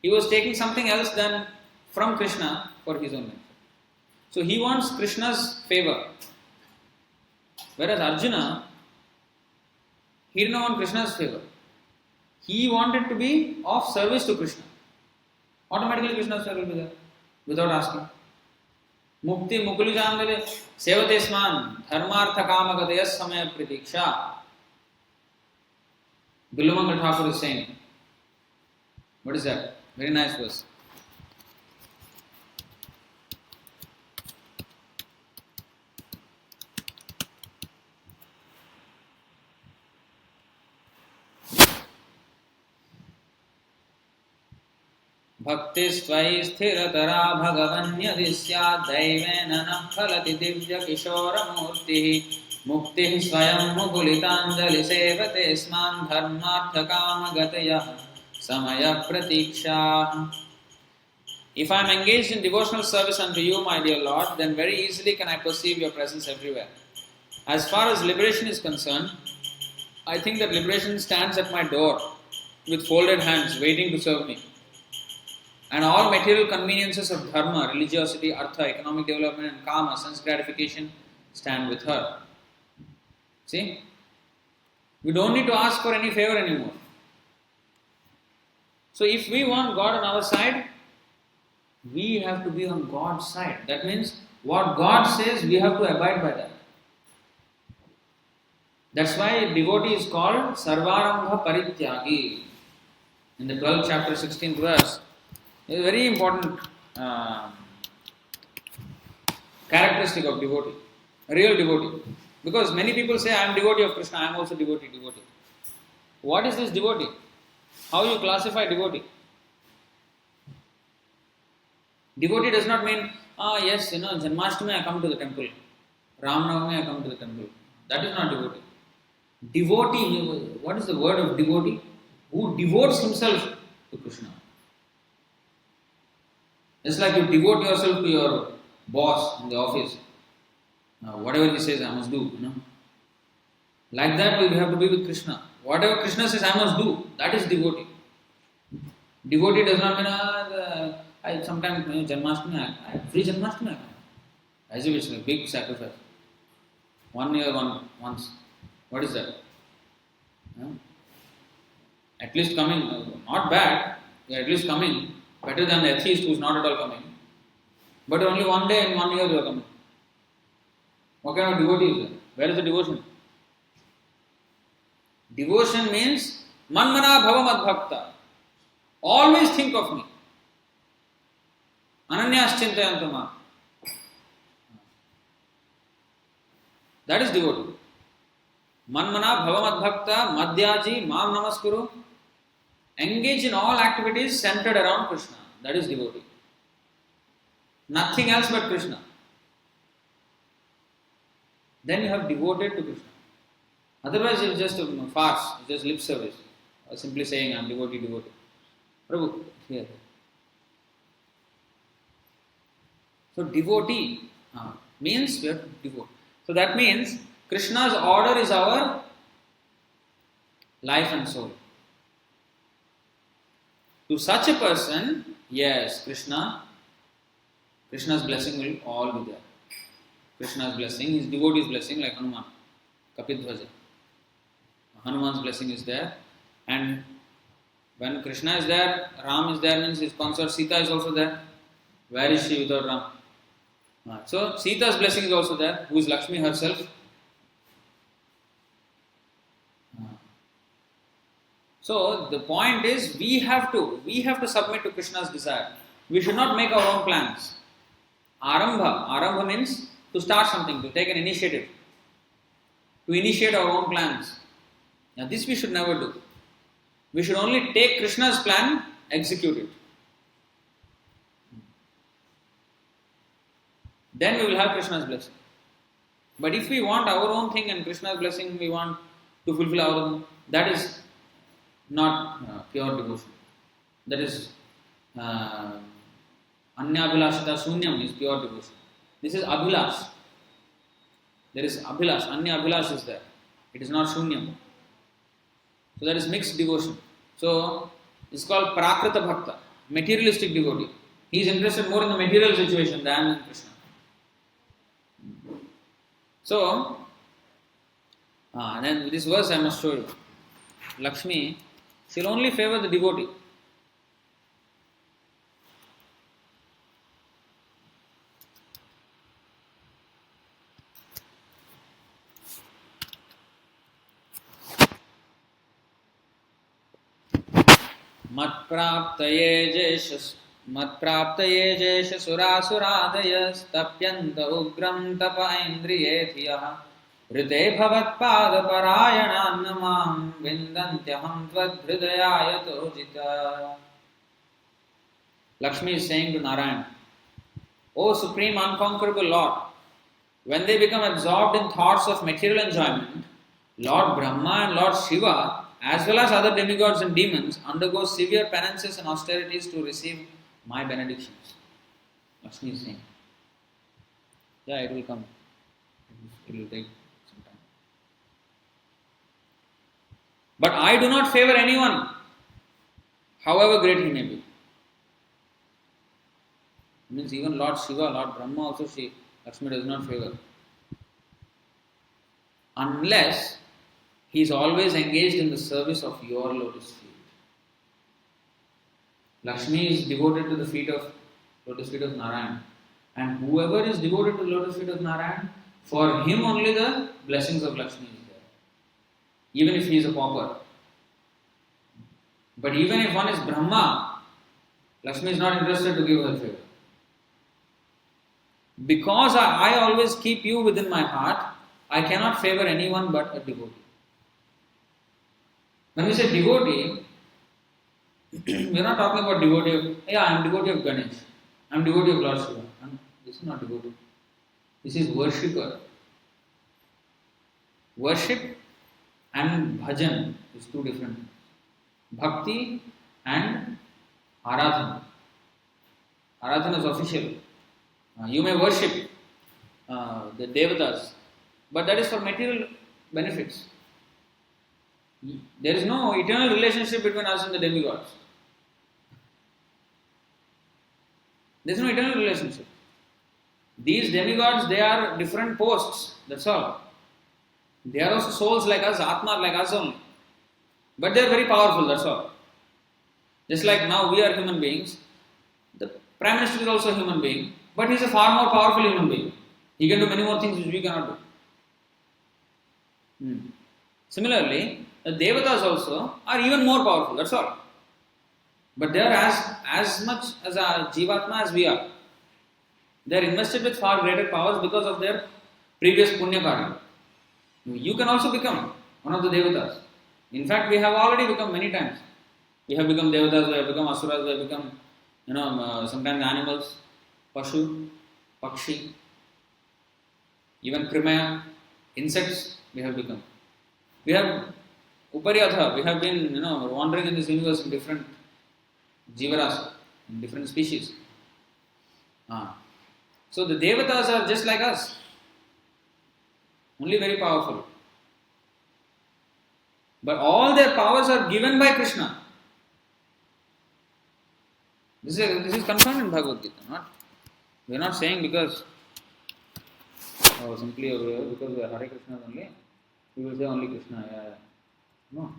He was taking something else than from Krishna for his own benefit. So he wants Krishna's favor. Whereas Arjuna, he didn't want Krishna's favor. He wanted to be of service to Krishna. Automatically Krishna's favor will be there, without asking. Mukti mukuli jangale sevate sman dharmartha kamagatayas samaya pratiksha. Bilumangal Thakur is saying. What is that? Very nice verse. भक्तिस्त्वयि स्थिरतरा भगवन्यधिस्या दैवेन न फलति दिव्यकिशोरमूर्तिः मुक्तिः स्वयं मुकुलिताञ्जलिसेवते स्मान् धर्मार्थकामगतयः समयप्रतीक्षाः. If I am engaged in devotional service unto you, my dear Lord, then very easily can I perceive your presence everywhere. As far as liberation is concerned, I think that liberation stands at my door with folded hands waiting to serve me. And all material conveniences of dharma, religiosity, artha, economic development and kama, sense gratification, stand with her. See? We don't need to ask for any favor anymore. So if we want God on our side, we have to be on God's side. That means what God says, we have to abide by that. That's why a devotee is called Sarvarambha Parityagi. In the 12th chapter, 16th verse, is a very important characteristic of devotee, a real devotee. Because many people say, I am devotee of Krishna, I am also devotee. What is this devotee? How you classify devotee? Devotee does not mean, yes, Janmashtami I come to the temple, Ram Navami I come to the temple. That is not devotee. Devotee, what is the word of devotee? Who devotes himself to Krishna. It's like you devote yourself to your boss in the office. Whatever he says, I must do. Like that, we have to be with Krishna. Whatever Krishna says, I must do. That is devotee. Devotee does not mean I sometimes Janmashtami, every Janmashtami I come. As if it's a big sacrifice. 1 year, once. What is that? At least coming, not bad, at least coming, better than the atheist who is not at all coming. But only 1 day in 1 year you are coming. What kind of devotee is that? Where is the devotion? Devotion means manmana bhava madbhakta. Always think of me. Ananyas chintayantama. That is devotee. Manmana bhava madbhakta madhyaji mam namaskuru. Engage in all activities centered around Krishna. That is devotee. Nothing else but Krishna. Then you have devoted to Krishna. Otherwise it is just a farce, it is just lip service. Or simply saying I am devotee. Prabhu, here. So devotee means we have to devote. So that means Krishna's order is our life and soul. To such a person, yes, Krishna's blessing will all be there. Krishna's blessing, his devotee's blessing, like Hanuman, Kapidhwaja. Hanuman's blessing is there, and when Krishna is there, Ram is there, means his consort Sita is also there. Where is she without Ram? So Sita's blessing is also there, who is Lakshmi herself. So the point is, we have to submit to Krishna's desire. We should not make our own plans. Arambha means to start something, to take an initiative, to initiate our own plans. Now this we should never do. We should only take Krishna's plan, execute it. Then we will have Krishna's blessing. But if we want our own thing and Krishna's blessing we want to fulfill our own, that is not pure devotion. That is Anya Abhilashita Sunyam is pure devotion. This is Abhilash. There is Abhilash. Anya Abhilash is there. It is not Sunyam. So that is mixed devotion. So it's called Prakrita Bhakta, materialistic devotee. He is interested more in the material situation than in Krishna. So, then this verse I must show you. Lakshmi, she will only favor the devotee. मत्प्राप्तये जेष सुरासुरादयस्तप्यन्त उग्रं तप ऐन्द्रियेधियः ऋते भवत्पादपरायणान् मां विन्दन्त्यहं त्वद्हृदयायतोजिता. Lakshmi is saying to Narayan, O Supreme Unconquerable Lord, when they become absorbed in thoughts of material enjoyment, Lord Brahma and Lord Shiva, as well as other demigods and demons, undergo severe penances and austerities to receive my benedictions. Lakshmi is saying. Yeah, it will come. It will take some time. But I do not favor anyone, however great he may be. Means even Lord Shiva, Lord Brahma also Lakshmi does not favor. Unless he is always engaged in the service of your lotus feet. Lakshmi is devoted to the lotus feet of Narayan. And whoever is devoted to the lotus feet of Narayan, for him only the blessings of Lakshmi is there. Even if he is a pauper. But even if one is Brahma, Lakshmi is not interested to give her favor. Because I always keep you within my heart, I cannot favor anyone but a devotee. When we say devotee, we are not talking about devotee of, I am devotee of Ganesh, I am devotee of Lord Shiva. This is not devotee. This is worshipper. Worship and bhajan is two different things. Bhakti and aradhana. Aradhana is official. You may worship the devatas, but that is for material benefits. There is no eternal relationship between us and the demigods. There is no eternal relationship. These demigods, they are different posts, that's all. They are also souls like us, Atma like us only. But they are very powerful, that's all. Just like now we are human beings, the Prime Minister is also a human being, but he is a far more powerful human being. He can do many more things which we cannot do. Similarly, the Devatas also are even more powerful, that's all. But they are as much as a Jivatma as we are. They are invested with far greater powers because of their previous Punya Karya. You can also become one of the Devatas. In fact, we have already become many times. We have become Devatas, we have become Asuras, we have become, sometimes animals, Pashu, Pakshi, even Krimaya, insects we have become. We have Upariyatha, we have been, wandering in this universe in different Jivarasa, in different species. So the Devatas are just like us, only very powerful. But all their powers are given by Krishna. This is confirmed in Bhagavad Gita. We are not saying because simply because we are Hare Krishna only, we will say only Krishna. No.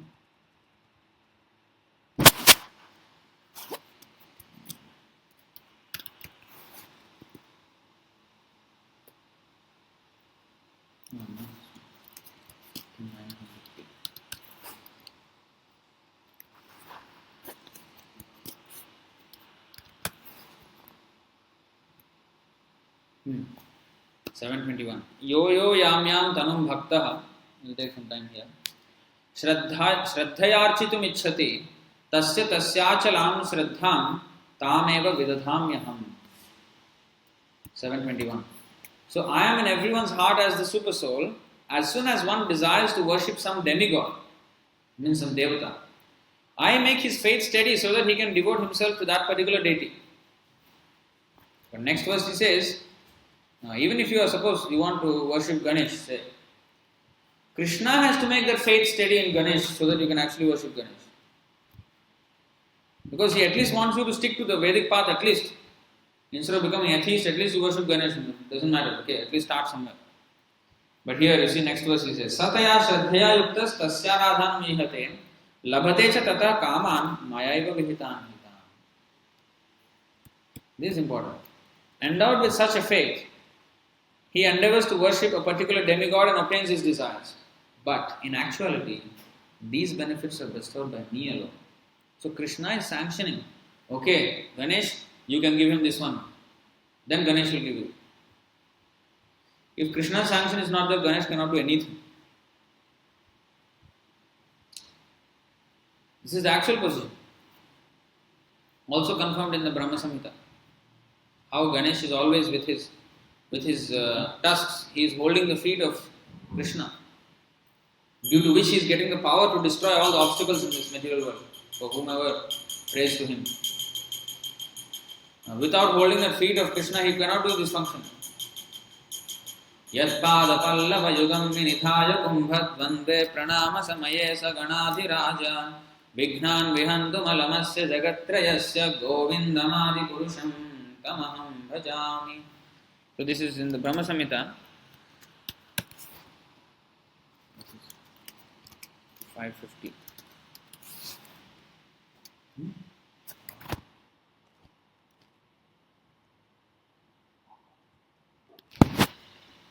Hmm. 721. Yo yamyam tanum bhaktah. We'll take some time here. Shraddhayarchitum ichchati tasya tasyachalam shraddham tameva vidadhamyaham. 721. So I am in everyone's heart as the super soul. As soon as one desires to worship some demigod, means some devata, I make his faith steady so that he can devote himself to that particular deity. But next verse he says, even if you want to worship Ganesh, say, Krishna has to make that faith steady in Ganesh so that you can actually worship Ganesh. Because he at least wants you to stick to the Vedic path at least. Instead of becoming atheist, at least you worship Ganesh. It doesn't matter. Okay, at least start somewhere. But here you see next verse he says, Sataya Shraddhaya Yuktas Tasya Radhan Mihate Labhate Cha Tata Kaman Mayaiva Vihitan. This is important. Endowed with such a faith, he endeavors to worship a particular demigod and obtains his desires. But in actuality, these benefits are bestowed by me alone. So Krishna is sanctioning, okay, Ganesh, you can give him this one. Then Ganesh will give you. If Krishna's sanction is not there, Ganesh cannot do anything. This is the actual position. Also confirmed in the Brahma Samhita. How Ganesh is always with his tusks, he is holding the feet of Krishna, due to which he is getting the power to destroy all the obstacles in this material world for whomever prays to him. Without holding the feet of Krishna, he cannot do this function. यत्पादपल्लवयुगं विनिधाय कुम्भद्वन्द्वे प्रणामसमये स गणाधिराज विघ्नान् विहन्तुमलमस्य जगत्त्रयस्य गोविन्दमादिपुरुषं तमहं भजामि. So this is in the Brahma Samhita. 550.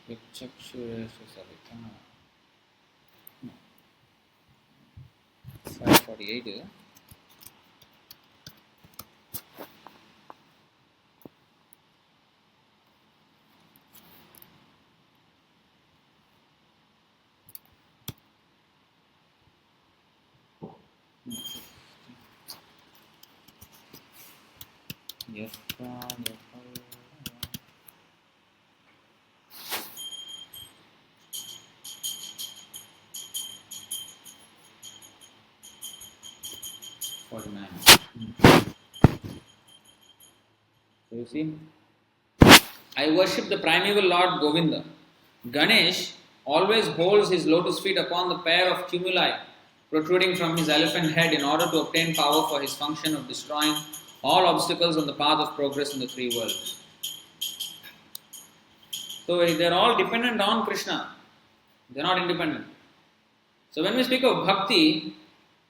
Vichakshureshu Savita. 548. Yes, 49. So you see, I worship the primeval Lord Govinda. Ganesh always holds his lotus feet upon the pair of tumuli protruding from his elephant head in order to obtain power for his function of destroying all obstacles on the path of progress in the three worlds. So they are all dependent on Krishna. They are not independent. So when we speak of bhakti,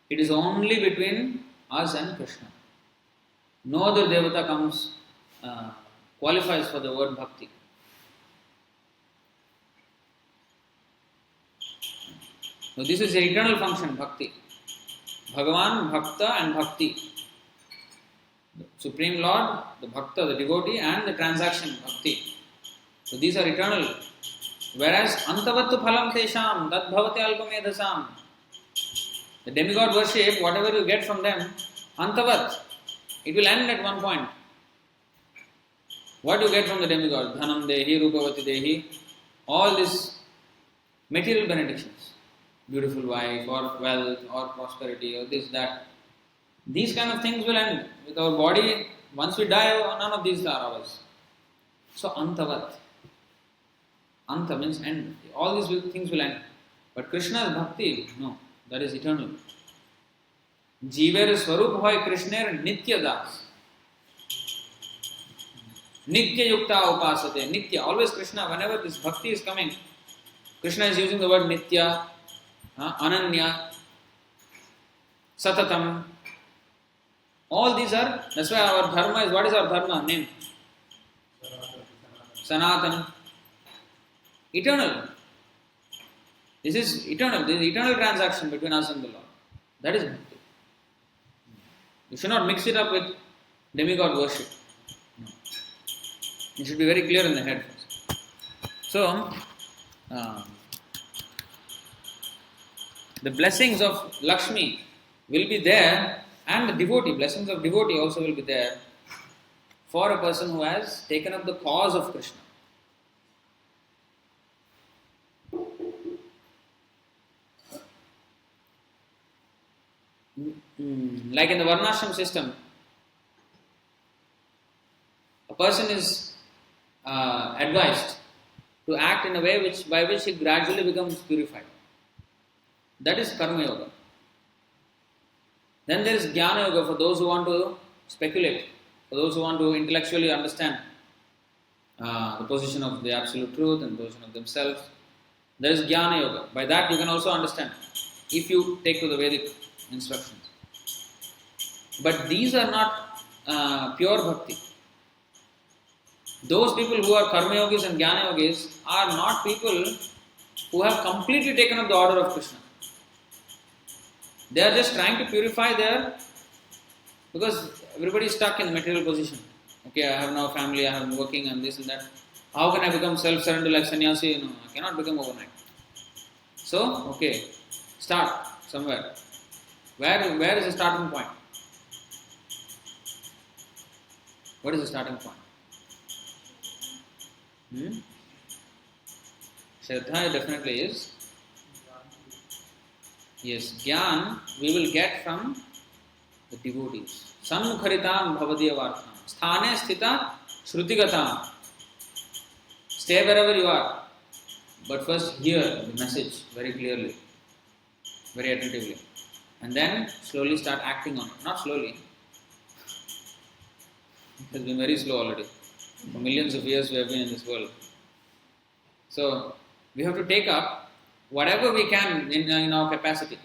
it is only between us and Krishna. No other devata qualifies for the word bhakti. So this is the eternal function, bhakti. Bhagavan, Bhakta and Bhakti. The Supreme Lord, the Bhakta, the devotee, and the transaction, bhakti. So these are eternal. Whereas antavattu phalam tesham tadbhavati alpamedhasam. The demigod worship, whatever you get from them, antavat, it will end at one point. What do you get from the demigod? Dhanam dehi, rupavati dehi, all these material benedictions. Beautiful wife, or wealth, or prosperity, or this, that. These kind of things will end. With our body, once we die, none of these are ours. So antavat. Anta means end. All these things will end. But Krishna's bhakti, no, that is eternal. Jiver swarup hoy Krishner nitya das. Nitya yukta upasate. Nitya, always Krishna, whenever this bhakti is coming, Krishna is using the word nitya, ananya, satatam. All these are, that's why our dharma is, what is our dharma? Name. Sanatan. Eternal. This is eternal. This is eternal transaction between us and the Lord. That is bhakti. You should not mix it up with demigod worship. No. It should be very clear in the head first. So, the blessings of Lakshmi will be there, and the devotee, blessings of devotee also will be there for a person who has taken up the cause of Krishna. Like in the Varnashram system, a person is advised to act in a way by which he gradually becomes purified. That is Karma Yoga. Then there is Jnana Yoga for those who want to speculate, for those who want to intellectually understand the position of the absolute truth and the position of themselves. There is Jnana Yoga. By that you can also understand if you take to the Vedic instructions. But these are not pure bhakti. Those people who are Karma Yogis and Jnana Yogis are not people who have completely taken up the order of Krishna. They are just trying to purify because everybody is stuck in the material position. Okay, I have now family, I am working and this and that. How can I become self-surrender like sannyasi? No, I cannot become overnight. So, okay, start somewhere. Where is the starting point? What is the starting point? Shraddha definitely is. Yes, Gyan we will get from the devotees. Sanmukharitam bhavadiyavartham. Sthane sthita shrutigatam. Stay wherever you are. But first hear the message very clearly, very attentively, and then slowly start acting on it. Not slowly, it has been very slow already. For millions of years we have been in this world. So we have to take up whatever we can in our capacity.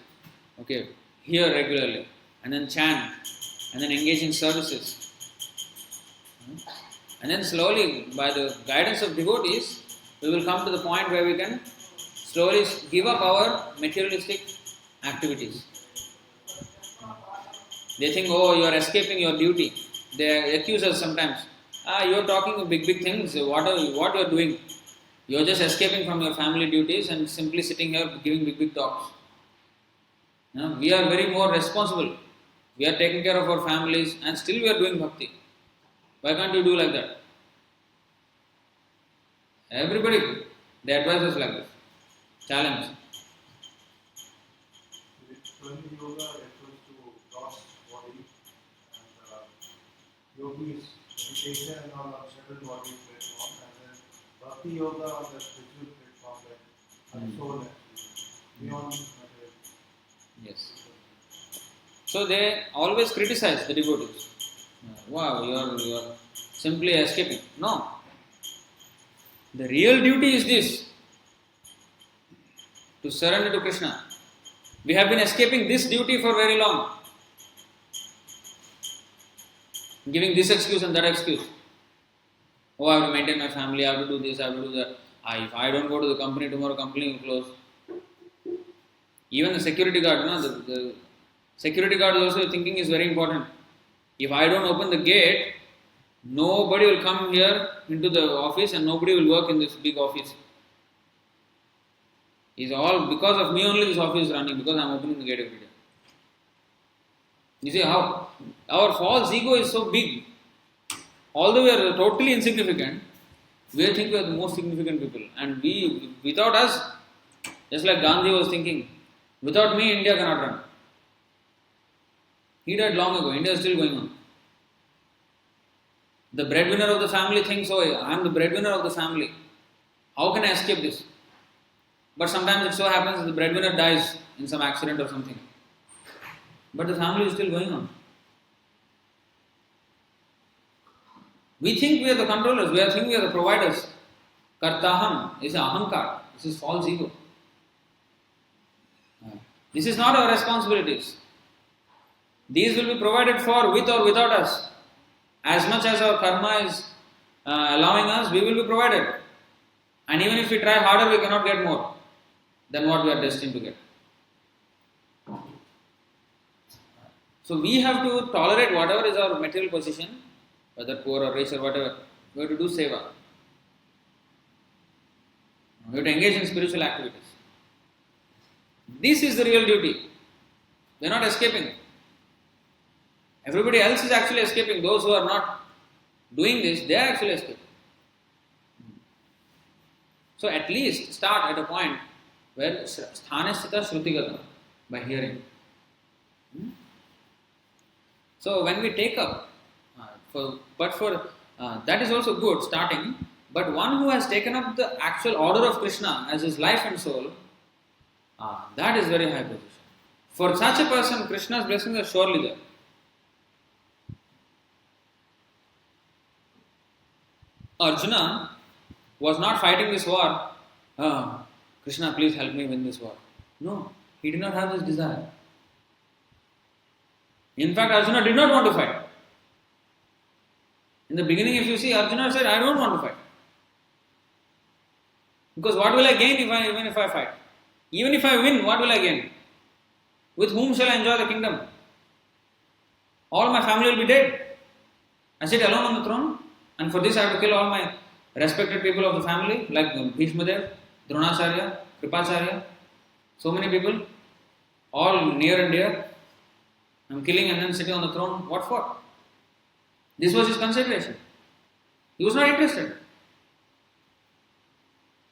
Okay, hear regularly, and then chant, and then engage in services. And then slowly, by the guidance of devotees, we will come to the point where we can slowly give up our materialistic activities. They think, oh, you are escaping your duty. They accuse us sometimes. You are talking big things. What you are doing? You are just escaping from your family duties and simply sitting here giving big talks. We are very more responsible. We are taking care of our families and still we are doing bhakti. Why can't you do like that? Everybody, they advise us like this. Challenge. Literally, yoga refers to God's body, and yogis meditation on a settled body platform, and then bhakti yoga on the spiritual platform, like soul actually, beyond material. Yes. So they always criticize the devotees. Wow, you are simply escaping. No. The real duty is this, to surrender to Krishna. We have been escaping this duty for very long. Giving this excuse and that excuse. Oh, I have to maintain my family, I have to do this, I have to do that. If I don't go to the company tomorrow, company will close. Even the security guard, the security guard is also thinking is very important. If I don't open the gate, nobody will come here into the office and nobody will work in this big office. It's all because of me only this office is running, because I am opening the gate every day. You see how our false ego is so big. Although we are totally insignificant, we think we are the most significant people. And without us, just like Gandhi was thinking, without me India cannot run. He died long ago, India is still going on. The breadwinner of the family thinks, oh, I am the breadwinner of the family. How can I escape this? But sometimes it so happens that the breadwinner dies in some accident or something. But the family is still going on. We think we are the controllers, we think we are the providers. Kartaham is ahankar, this is false ego. This is not our responsibilities. These will be provided for with or without us. As much as our karma is allowing us, we will be provided. And even if we try harder, we cannot get more than what we are destined to get. So we have to tolerate whatever is our material position, whether poor or rich or whatever. We have to do seva. We have to engage in spiritual activities. This is the real duty. We are not escaping. Everybody else is actually escaping. Those who are not doing this, they are actually escaping. So at least start at a point where sthanasthita shrutigata, by hearing. So when we take up, that is also good starting. But one who has taken up the actual order of Krishna as his life and soul, that is very high position. For such a person, Krishna's blessings are surely there. Arjuna was not fighting this war. Krishna, please help me win this war. No, he did not have this desire. In fact, Arjuna did not want to fight. In the beginning, if you see, Arjuna said, I don't want to fight. Because what will I gain even if I fight? Even if I win, what will I gain? With whom shall I enjoy the kingdom? All my family will be dead. I sit alone on the throne, and for this I have to kill all my respected people of the family, like Bhishmadev, Dronacharya, Kripacharya, so many people, all near and dear. I am killing and then sitting on the throne. What for? This was his consideration. He was not interested.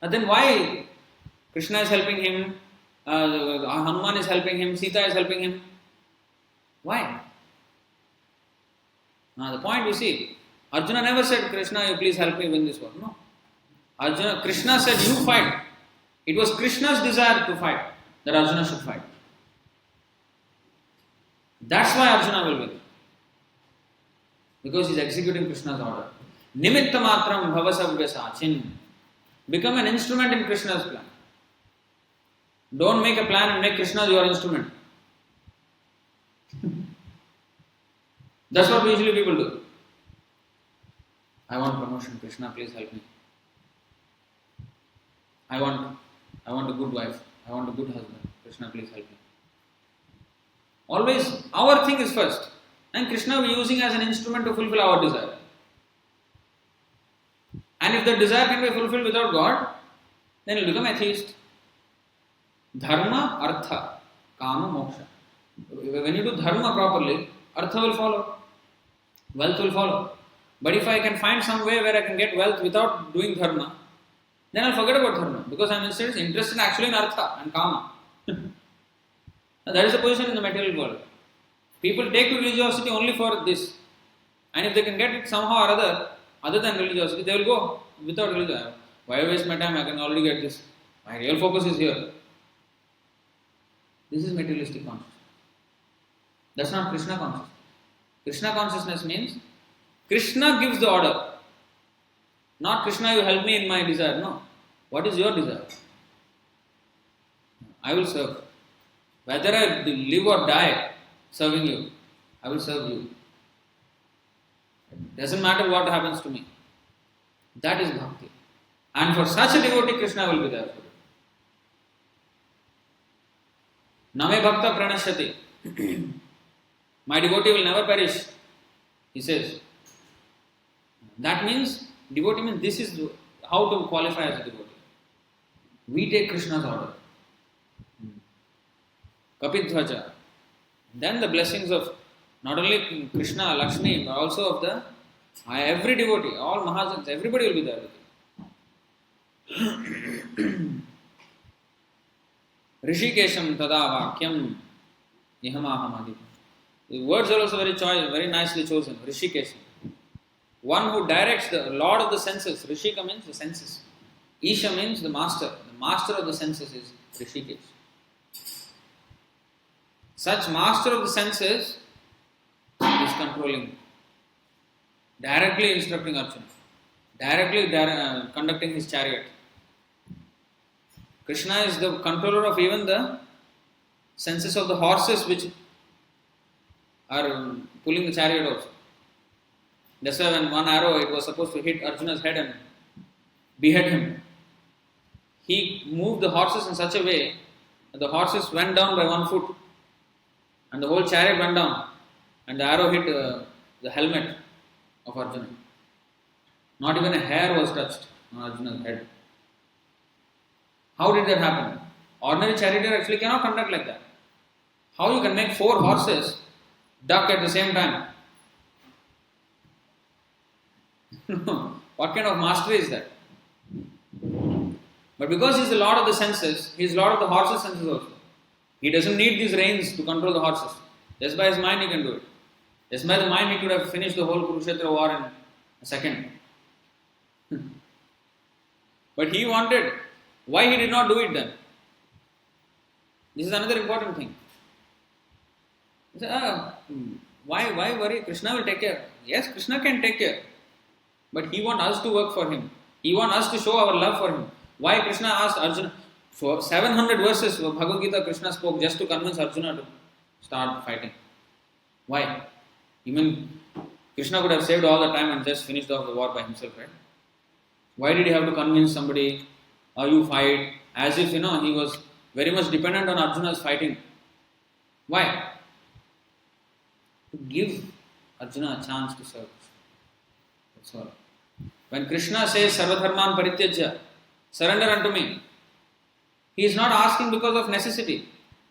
And then why Krishna is helping him, Hanuman is helping him, Sita is helping him? Why? The point you see, Arjuna never said, Krishna, you please help me win this war. No. Krishna said, you fight. It was Krishna's desire to fight, that Arjuna should fight. That's why Arjuna will win. Because he's executing Krishna's order. Nimitta matram bhavasavya sachin. Become an instrument in Krishna's plan. Don't make a plan and make Krishna your instrument. That's what usually people do. I want promotion, Krishna, please help me. I want a good wife. I want a good husband. Krishna, please help me. Always, our thing is first. And Krishna we are using as an instrument to fulfill our desire. And if the desire can be fulfilled without God, then it will become atheist. Dharma, artha, kama, moksha. When you do dharma properly, artha will follow. Wealth will follow. But if I can find some way where I can get wealth without doing dharma, then I'll forget about dharma. Because I'm instead interested actually in artha and kama. That is the position in the material world. People take to religiosity only for this. And if they can get it somehow or other than religiosity, they will go without religion. Why waste my time? I can already get this. My real focus is here. This is materialistic consciousness. That's not Krishna consciousness. Krishna consciousness means Krishna gives the order. Not Krishna, you help me in my desire. No. What is your desire? I will serve. Whether I live or die serving you, I will serve you. It doesn't matter what happens to me. That is bhakti. And for such a devotee, Krishna will be there for you. Name bhakta pranashyati. My devotee will never perish, he says. That means, devotee means this is how to qualify as a devotee. We take Krishna's order. Kapidhvaja. Then the blessings of not only Krishna, Lakshmi, but also of every devotee, all Mahajans, everybody will be there with you. Rishikesham tada vakyam ihamahamadi. The words are also very nicely chosen. Rishikesham. One who directs the Lord of the senses. Rishika means the senses. Isha means the master. The master of the senses is Rishikesh. Such master of the senses is controlling, directly instructing Arjuna, directly conducting his chariot. Krishna is the controller of even the senses of the horses which are pulling the chariot also. That's why when one arrow, it was supposed to hit Arjuna's head and behead him. He moved the horses in such a way that the horses went down by 1 foot. And the whole chariot went down, and the arrow hit the helmet of Arjuna. Not even a hair was touched on Arjuna's head. How did that happen? Ordinary charioteer actually cannot conduct like that. How you can make 4 horses duck at the same time? What kind of mastery is that? But because he is the Lord of the senses, he is Lord of the horses' senses also. He doesn't need these reins to control the horses. Just by his mind he can do it. Just by the mind he could have finished the whole Kurukshetra war in a second. But he wanted. Why he did not do it then? This is another important thing. He said, why worry? Krishna will take care. Yes, Krishna can take care. But he wants us to work for him. He wants us to show our love for him. Why Krishna asked Arjuna? For 700 verses of Bhagavad Gita, Krishna spoke just to convince Arjuna to start fighting. Why? Even Krishna could have saved all the time and just finished off the war by himself, right? Why did he have to convince somebody, you fight? As if, he was very much dependent on Arjuna's fighting. Why? To give Arjuna a chance to serve. That's all. When Krishna says, Sarvadharman Parityajya, surrender unto me, he is not asking because of necessity.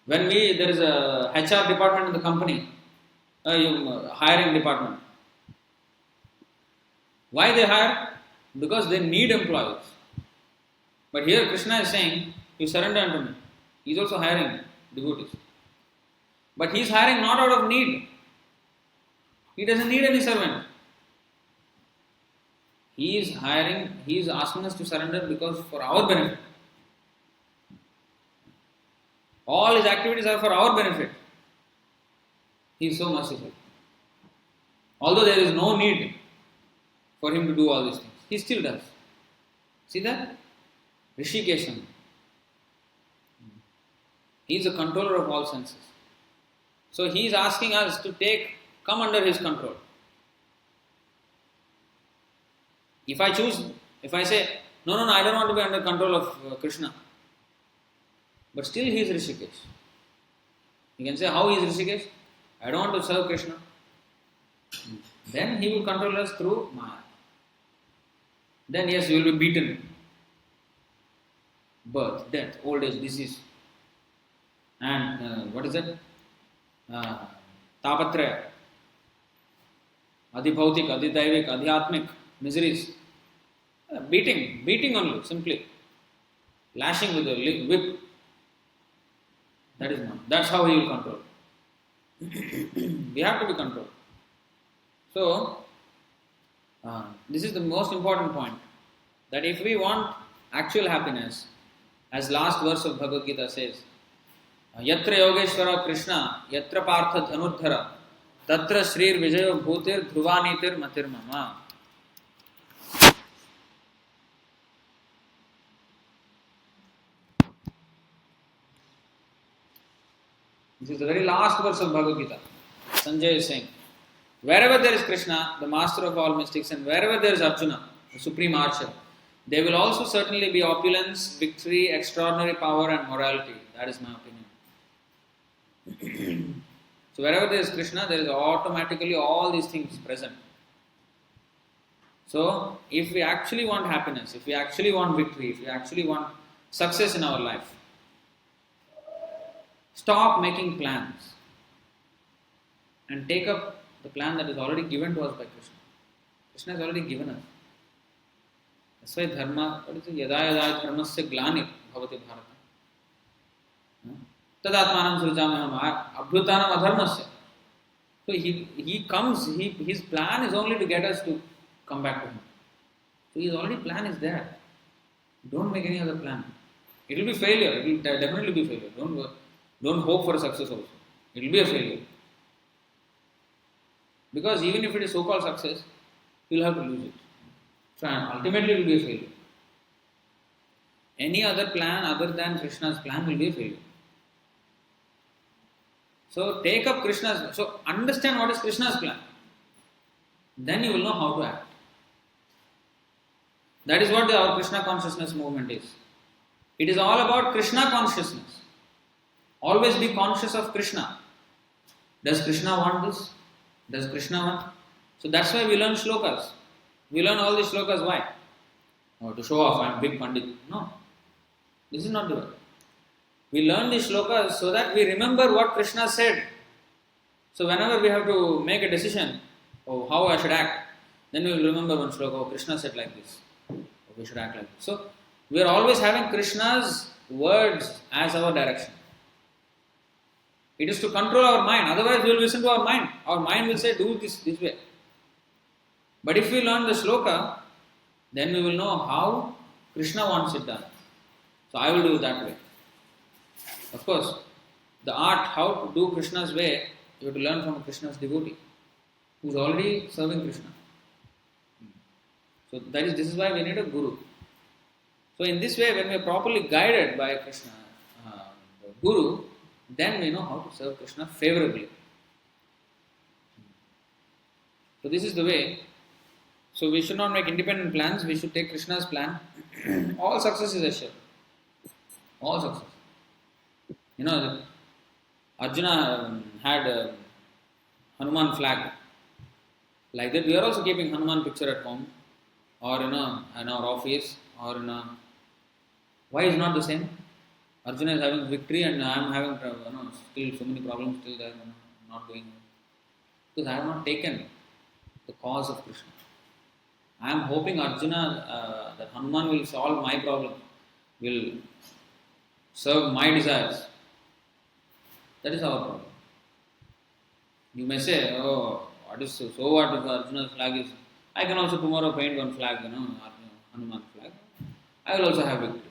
When there is a HR department in the company, hiring department. Why they hire? Because they need employees. But here Krishna is saying, you surrender unto me. He is also hiring devotees. But he is hiring not out of need. He doesn't need any servant. He is asking us to surrender because for our benefit. All his activities are for our benefit. He is so merciful. Although there is no need for him to do all these things, he still does. See that? Rishikesham. He is the controller of all senses. So he is asking us to come under his control. If I say, no, I don't want to be under control of Krishna. But still he is Rishikesh. You can say, how he is Rishikesh? I don't want to serve Krishna. Then he will control us through Maya. Then yes, you will be beaten. Birth, death, old age, disease. And what is that? Tapatraya. Adhibhautik, Adhidaivik, Adhyatmik, miseries. Beating only, simply. Lashing with a whip. That is not. That's how he will control. We have to be controlled. So, this is the most important point. That if we want actual happiness, as last verse of Bhagavad Gita says, Yatra Yogeshwara Krishna, Yatra Partha Dhanurdhara, Tatra Shrir Vijayo Bhutir Dhruvanitir Matir Mama. This is the very last verse of Bhagavad Gita. Sanjay is saying, wherever there is Krishna, the master of all mystics, and wherever there is Arjuna, the supreme archer, there will also certainly be opulence, victory, extraordinary power and morality. That is my opinion. So wherever there is Krishna, there is automatically all these things present. So if we actually want happiness, if we actually want victory, if we actually want success in our life, stop making plans and take up the plan that is already given to us by Krishna. Krishna has already given us. That's why dharma, what is it? Yada yada dharmasya glanir bhavati bharata. Tadatmanam srijamaham abhutanam adharmasya. So he comes, his plan is only to get us to come back to him. So his already plan is there. Don't make any other plan. It will be failure. It will definitely be failure. Don't hope for success also. It will be a failure. Because even if it is so-called success, you will have to lose it. So ultimately it will be a failure. Any other plan other than Krishna's plan will be a failure. So take up Krishna's, so understand what is Krishna's plan. Then you will know how to act. That is what our Krishna consciousness movement is. It is all about Krishna consciousness. Always be conscious of Krishna. Does Krishna want this? Does Krishna want? So that's why we learn shlokas. We learn all these shlokas. Why? Oh, to show off, I am big Pandit. No. This is not the way. We learn these shlokas so that we remember what Krishna said. So whenever we have to make a decision, oh, how I should act, then we will remember one shloka, oh, Krishna said like this. Oh, we should act like this. So we are always having Krishna's words as our direction. It is to control our mind. Otherwise, we will listen to our mind. Our mind will say, do this way. But if we learn the shloka, then we will know how Krishna wants it done. So I will do it that way. Of course, the art, how to do Krishna's way, you have to learn from Krishna's devotee, who is already serving Krishna. So this is why we need a guru. So in this way, when we are properly guided by Krishna, the guru, then we know how to serve Krishna favorably. So this is the way. So we should not make independent plans, we should take Krishna's plan. All success is assured. All success. You know, Arjuna had a Hanuman flag. Like that, we are also keeping Hanuman picture at home, or in our office, or why is not the same? Arjuna is having victory and I am having still so many problems still there, not doing it. Because I have not taken the cause of Krishna. I am hoping Arjuna, that Hanuman will solve my problem, will serve my desires. That is our problem. You may say, oh, what is so what if Arjuna's flag is, I can also tomorrow paint one flag, Hanuman flag. I will also have victory.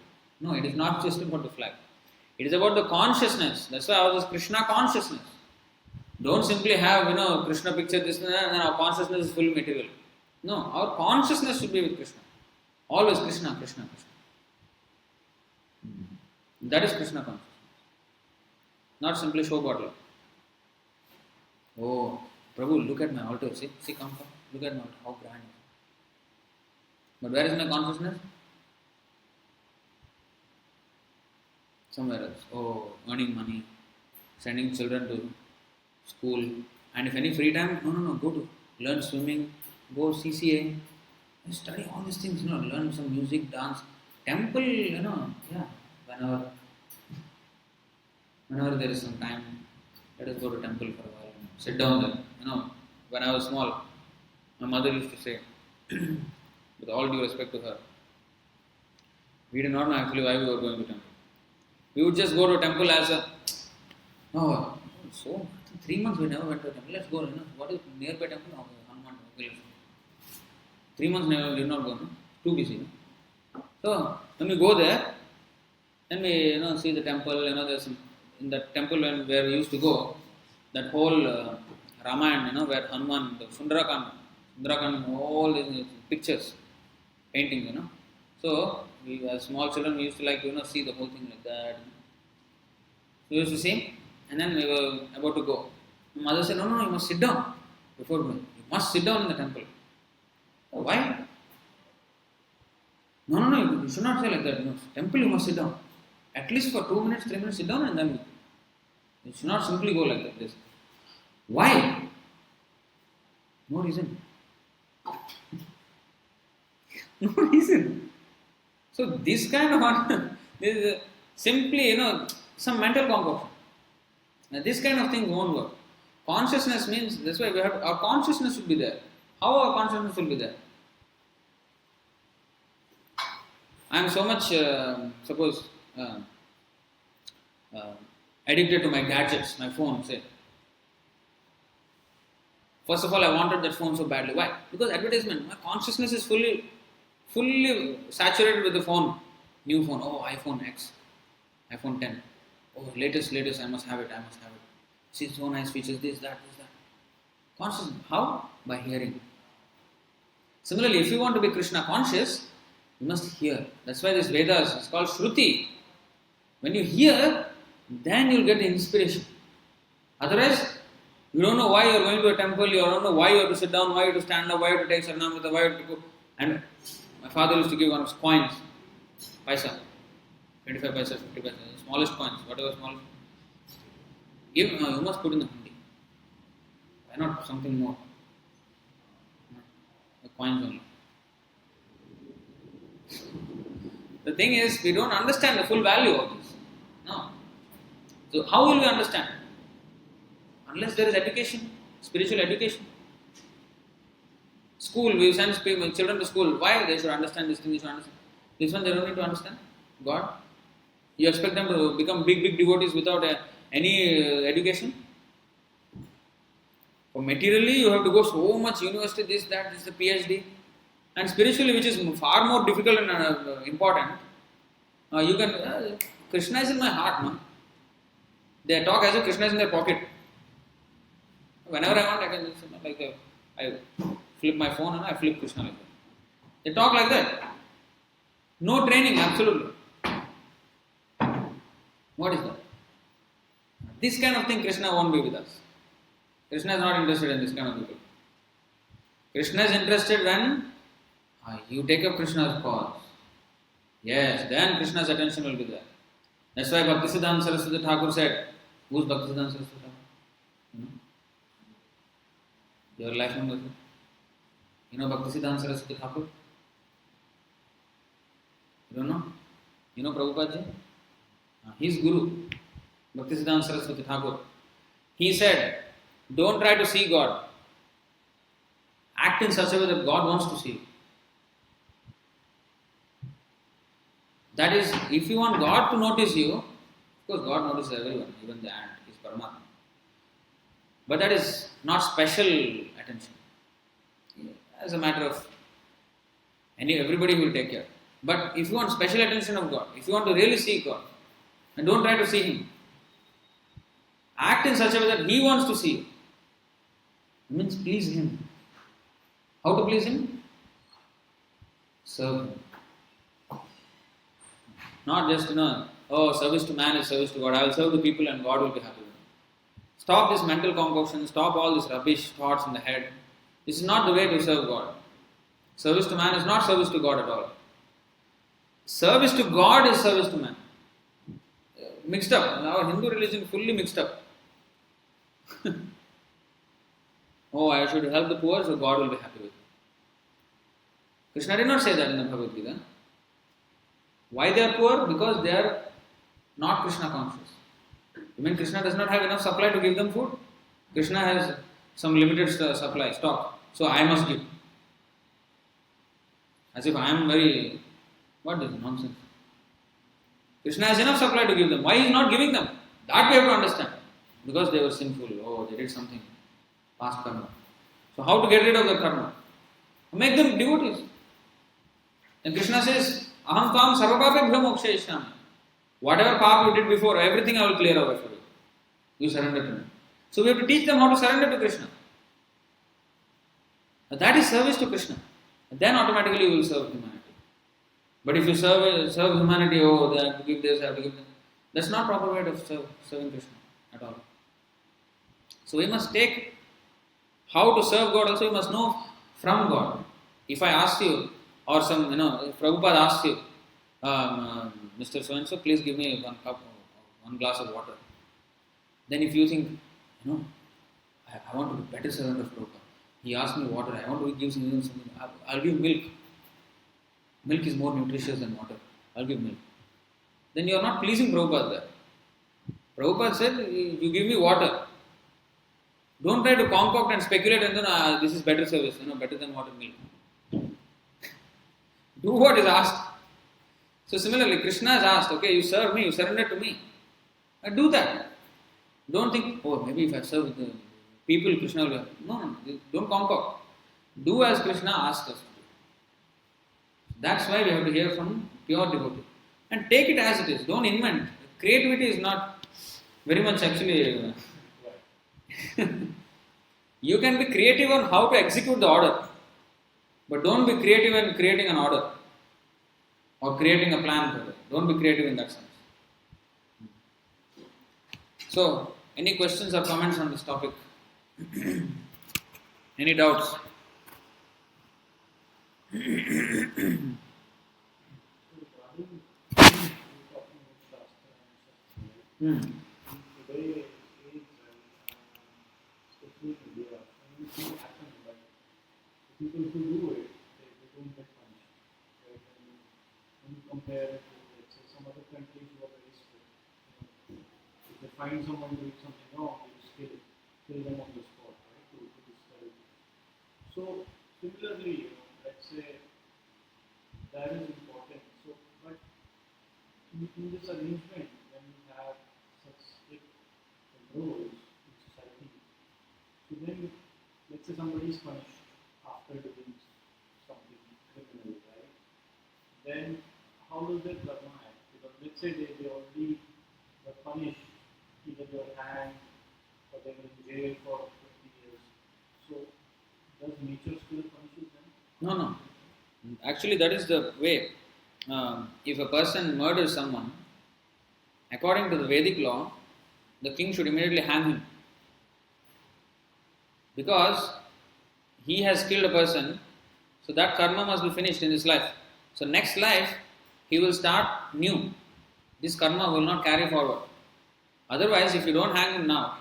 No, it is not just about the flag. It is about the consciousness. That's why all this Krishna consciousness. Don't simply have, Krishna picture this and our consciousness is full material. No, our consciousness should be with Krishna. Always Krishna, Krishna, Krishna. That is Krishna consciousness. Not simply show bottle. Oh, Prabhu, look at my altar. See, come. Look at my altar. How grand. But where is my consciousness? Somewhere else. Oh, earning money, sending children to school, and if any free time, no, go to learn swimming, go CCA, study all these things, learn some music, dance, temple, whenever there is some time, let us go to temple for a while, sit down there, when I was small, my mother used to say, with all due respect to her, we did not know actually why we were going to temple. We would just go to temple as so 3 months we never went to a temple. Let's go. What is nearby temple? Okay, Hanuman temple. 3 months never did not go. No? Too busy. No? So when we go there, then we see the temple. There's in that temple where we used to go. That whole Ramayana, where Hanuman, the Sundarakand, all these pictures, paintings. So we as small children we used to see the whole thing like that. We used to see. And then we were about to go. My mother said, no, you must sit down before going. You must sit down in the temple. Oh, why? No, you should not say like that. Temple you must sit down. At least for 2 minutes, 3 minutes sit down and then you should not simply go like that. Why? No reason. No reason. So this kind of this is simply, some mental concoction. Now this kind of thing won't work. Consciousness means, that's why our consciousness should be there. How our consciousness will be there? I am so much, addicted to my gadgets, my phone, say. First of all, I wanted that phone so badly. Why? Because advertisement. My consciousness is fully saturated with the phone. New phone. Oh, iPhone X. iPhone 10. Oh, latest, I must have it. See, so nice features, this, that. Consciousness. How? By hearing. Similarly, if you want to be Krishna conscious, you must hear. That's why this Vedas is called Shruti. When you hear, then you'll get the inspiration. Otherwise, you don't know why you're going to a temple, you don't know why you have to sit down, why you have to stand up, why you have to take Saranamrita, why you have to go. And my father used to give one of his coins, paisa, 25 paisa, 50 paisa, the smallest coins, whatever small. Give, you must put in the hundi. Why not something more? The coins only. The thing is, we don't understand the full value of this. No. So how will we understand? Unless there is education, spiritual education. School, we send children to school. Why? They should understand this thing, they should understand. This one they don't need to understand. God. You expect them to become big devotees without any education? For materially, you have to go so much university, this is the PhD. And spiritually, which is far more difficult and important, you can, Krishna is in my heart, no? They talk as if Krishna is in their pocket. Whenever I want, I can just, I flip my phone and I flip Krishna like that. They talk like that. No training, absolutely. What is that? This kind of thing, Krishna won't be with us. Krishna is not interested in this kind of people. Krishna is interested when you take up Krishna's cause. Yes, then Krishna's attention will be there. That's why Bhaktisiddhanta Saraswati Thakur said, who's Bhaktisiddhanta Saraswati Thakur? Your lifelong Guru. You know Bhaktisiddhanta Saraswati Thakur? You don't know? You know Prabhupada ji? His Guru, Bhaktisiddhanta Saraswati Thakur. He said, don't try to see God. Act in such a way that God wants to see you. That is, if you want God to notice you, of course God notices everyone, even the ant, He is Paramatma. But that is not special attention. As a matter of, everybody will take care. But if you want special attention of God, if you want to really see God, And don't try to see him. Act in such a way that he wants to see you. It means please him. How to please him? Serve him. Not just, service to man is service to God. I will serve the people and God will be happy with me. Stop this mental concoction. Stop all this rubbish thoughts in the head. This is not the way to serve God. Service to man is not service to God at all. Service to God is service to man. Mixed up. Our Hindu religion fully mixed up. Oh, I should help the poor so God will be happy with me. Krishna did not say that in the Bhagavad Gita. Why they are poor? Because they are not Krishna conscious. You mean Krishna does not have enough supply to give them food? Krishna has some limited supply, stock. So I must give. As if I am very... What is nonsense? Krishna has enough supply to give them. Why he is not giving them? That we have to understand. Because they were sinful. Oh, they did something. Past karma. So how to get rid of the karma? Make them devotees. And Krishna says, Aham tvam sarvapapebhyo mokshayishyami. Whatever path you did before, everything I will clear away for you. You surrender to me. So we have to teach them how to surrender to Krishna. And that is service to Krishna. And then automatically you will serve humanity. But if you serve humanity, oh, they have to give this, they have to give that. That's not proper way of serving Krishna at all. So we must take how to serve God also, we must know from God. If I ask you, or some, if Prabhupada asks you, Mr. So-and-so, please give me one glass of water. Then if you think, I want to be better servant of Prabhupada. He asked me water, I want to give him something. I'll give milk. Milk is more nutritious than water. I'll give milk. Then you are not pleasing Prabhupada there. Prabhupada said, you give me water. Don't try to concoct and speculate and then this is better service, better than water milk. Do what is asked. So similarly, Krishna has asked, okay, you serve me, you surrender to me. Do that. Don't think, oh, maybe if I serve the people, Krishna will... No, don't concoct. Do as Krishna asks us to do. That's why we have to hear from pure devotee. And take it as it is. Don't invent. Creativity is not very much actually... You can be creative on how to execute the order. But don't be creative in creating an order. Or creating a plan for it. Don't be creative in that sense. So, any questions or comments on this topic? Any doubts? Today, age especially in India, and we see action, but the people who do it, they don't get punished. Right? And when you compare it to, let's say, some other countries who are very strict, if they find someone doing something wrong, they just kill them on the spot, right? To discourage. So similarly, let's say that is important. So, but in this arrangement, when you have such strict controls in society, so then let's say somebody is punished after doing something criminal, right? Then how does their karma act? Because let's say they already were punished, either they were hanged or they were in jail for 20 years. So does nature still punishes them? No. Actually, that is the way. If a person murders someone, according to the Vedic law, the king should immediately hang him. Because he has killed a person, so that karma must be finished in his life. So next life, he will start new. This karma will not carry forward. Otherwise, if you don't hang him now,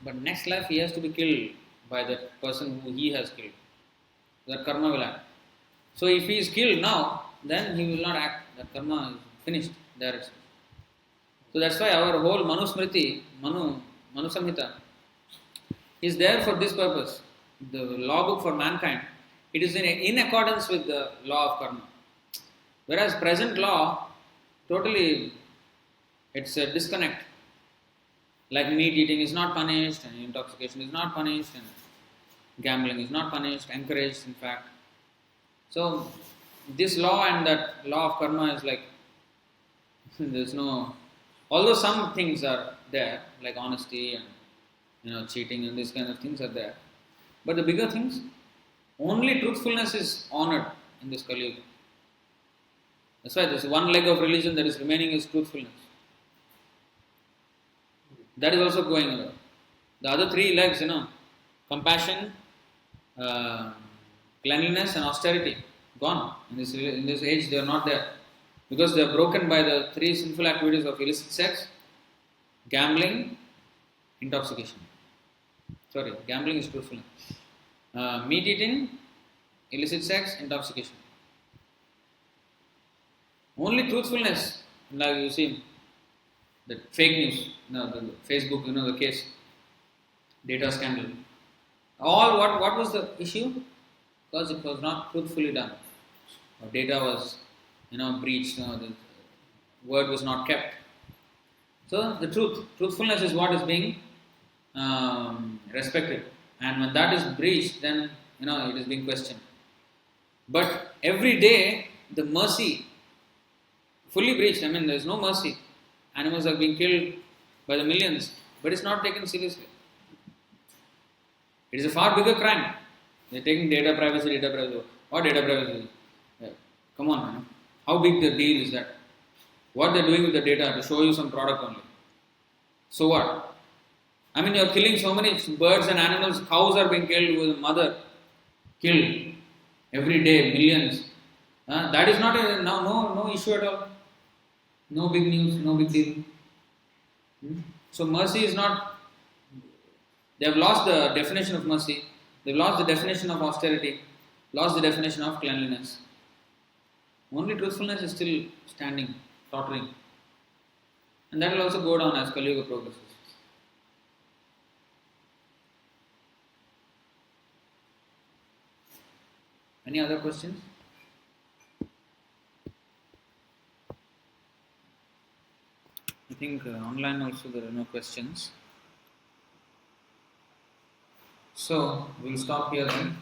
but next life he has to be killed by that person who he has killed. That karma will act. So if he is killed now, then he will not act. That karma is finished there itself. So that's why our whole Manusmriti, Manu Samhita, is there for this purpose. The law book for mankind, it is in accordance with the law of karma. Whereas present law, totally, it's a disconnect. Like meat eating is not punished, and intoxication is not punished, and gambling is not punished, encouraged in fact. So, this law and that law of karma is like, there's no Although some things are there, like honesty and cheating and these kind of things are there, but the bigger things, only truthfulness is honored in this Kali Yuga. That's why there's one leg of religion that is remaining is truthfulness. That is also going away. The other three legs, compassion, cleanliness, and austerity, gone. In this age, they are not there because they are broken by the three sinful activities of illicit sex, gambling, intoxication. Sorry, gambling is truthfulness. Meat eating, illicit sex, intoxication. Only truthfulness, like you see, the fake news, the Facebook, the case, data scandal. All what was the issue? Because it was not truthfully done. Or data was, breached. The word was not kept. So the truthfulness is what is being respected, and when that is breached, then it is being questioned. But every day the mercy fully breached. I mean, there is no mercy. Animals are being killed by the millions, but it's not taken seriously. It is a far bigger crime. They're taking data privacy. What data privacy? Yeah. Come on, man. How big the deal is that? What they're doing with the data to show you some product only. So what? I mean, you're killing so many birds and animals. Cows are being killed with a mother. Killed every day, millions. That is not no issue at all. No big news, no big deal. So mercy is not. They have lost the definition of mercy. They've lost the definition of austerity. Lost the definition of cleanliness. Only truthfulness is still standing, tottering. And that will also go down as Kali Yuga progresses. Any other questions? I think online also there are no questions. So we'll stop here then.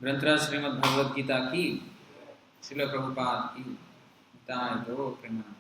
Grantraj Srimad Bhagavad Gita ki, Srila Prabhupada ki, Nitai Gaur Premanand.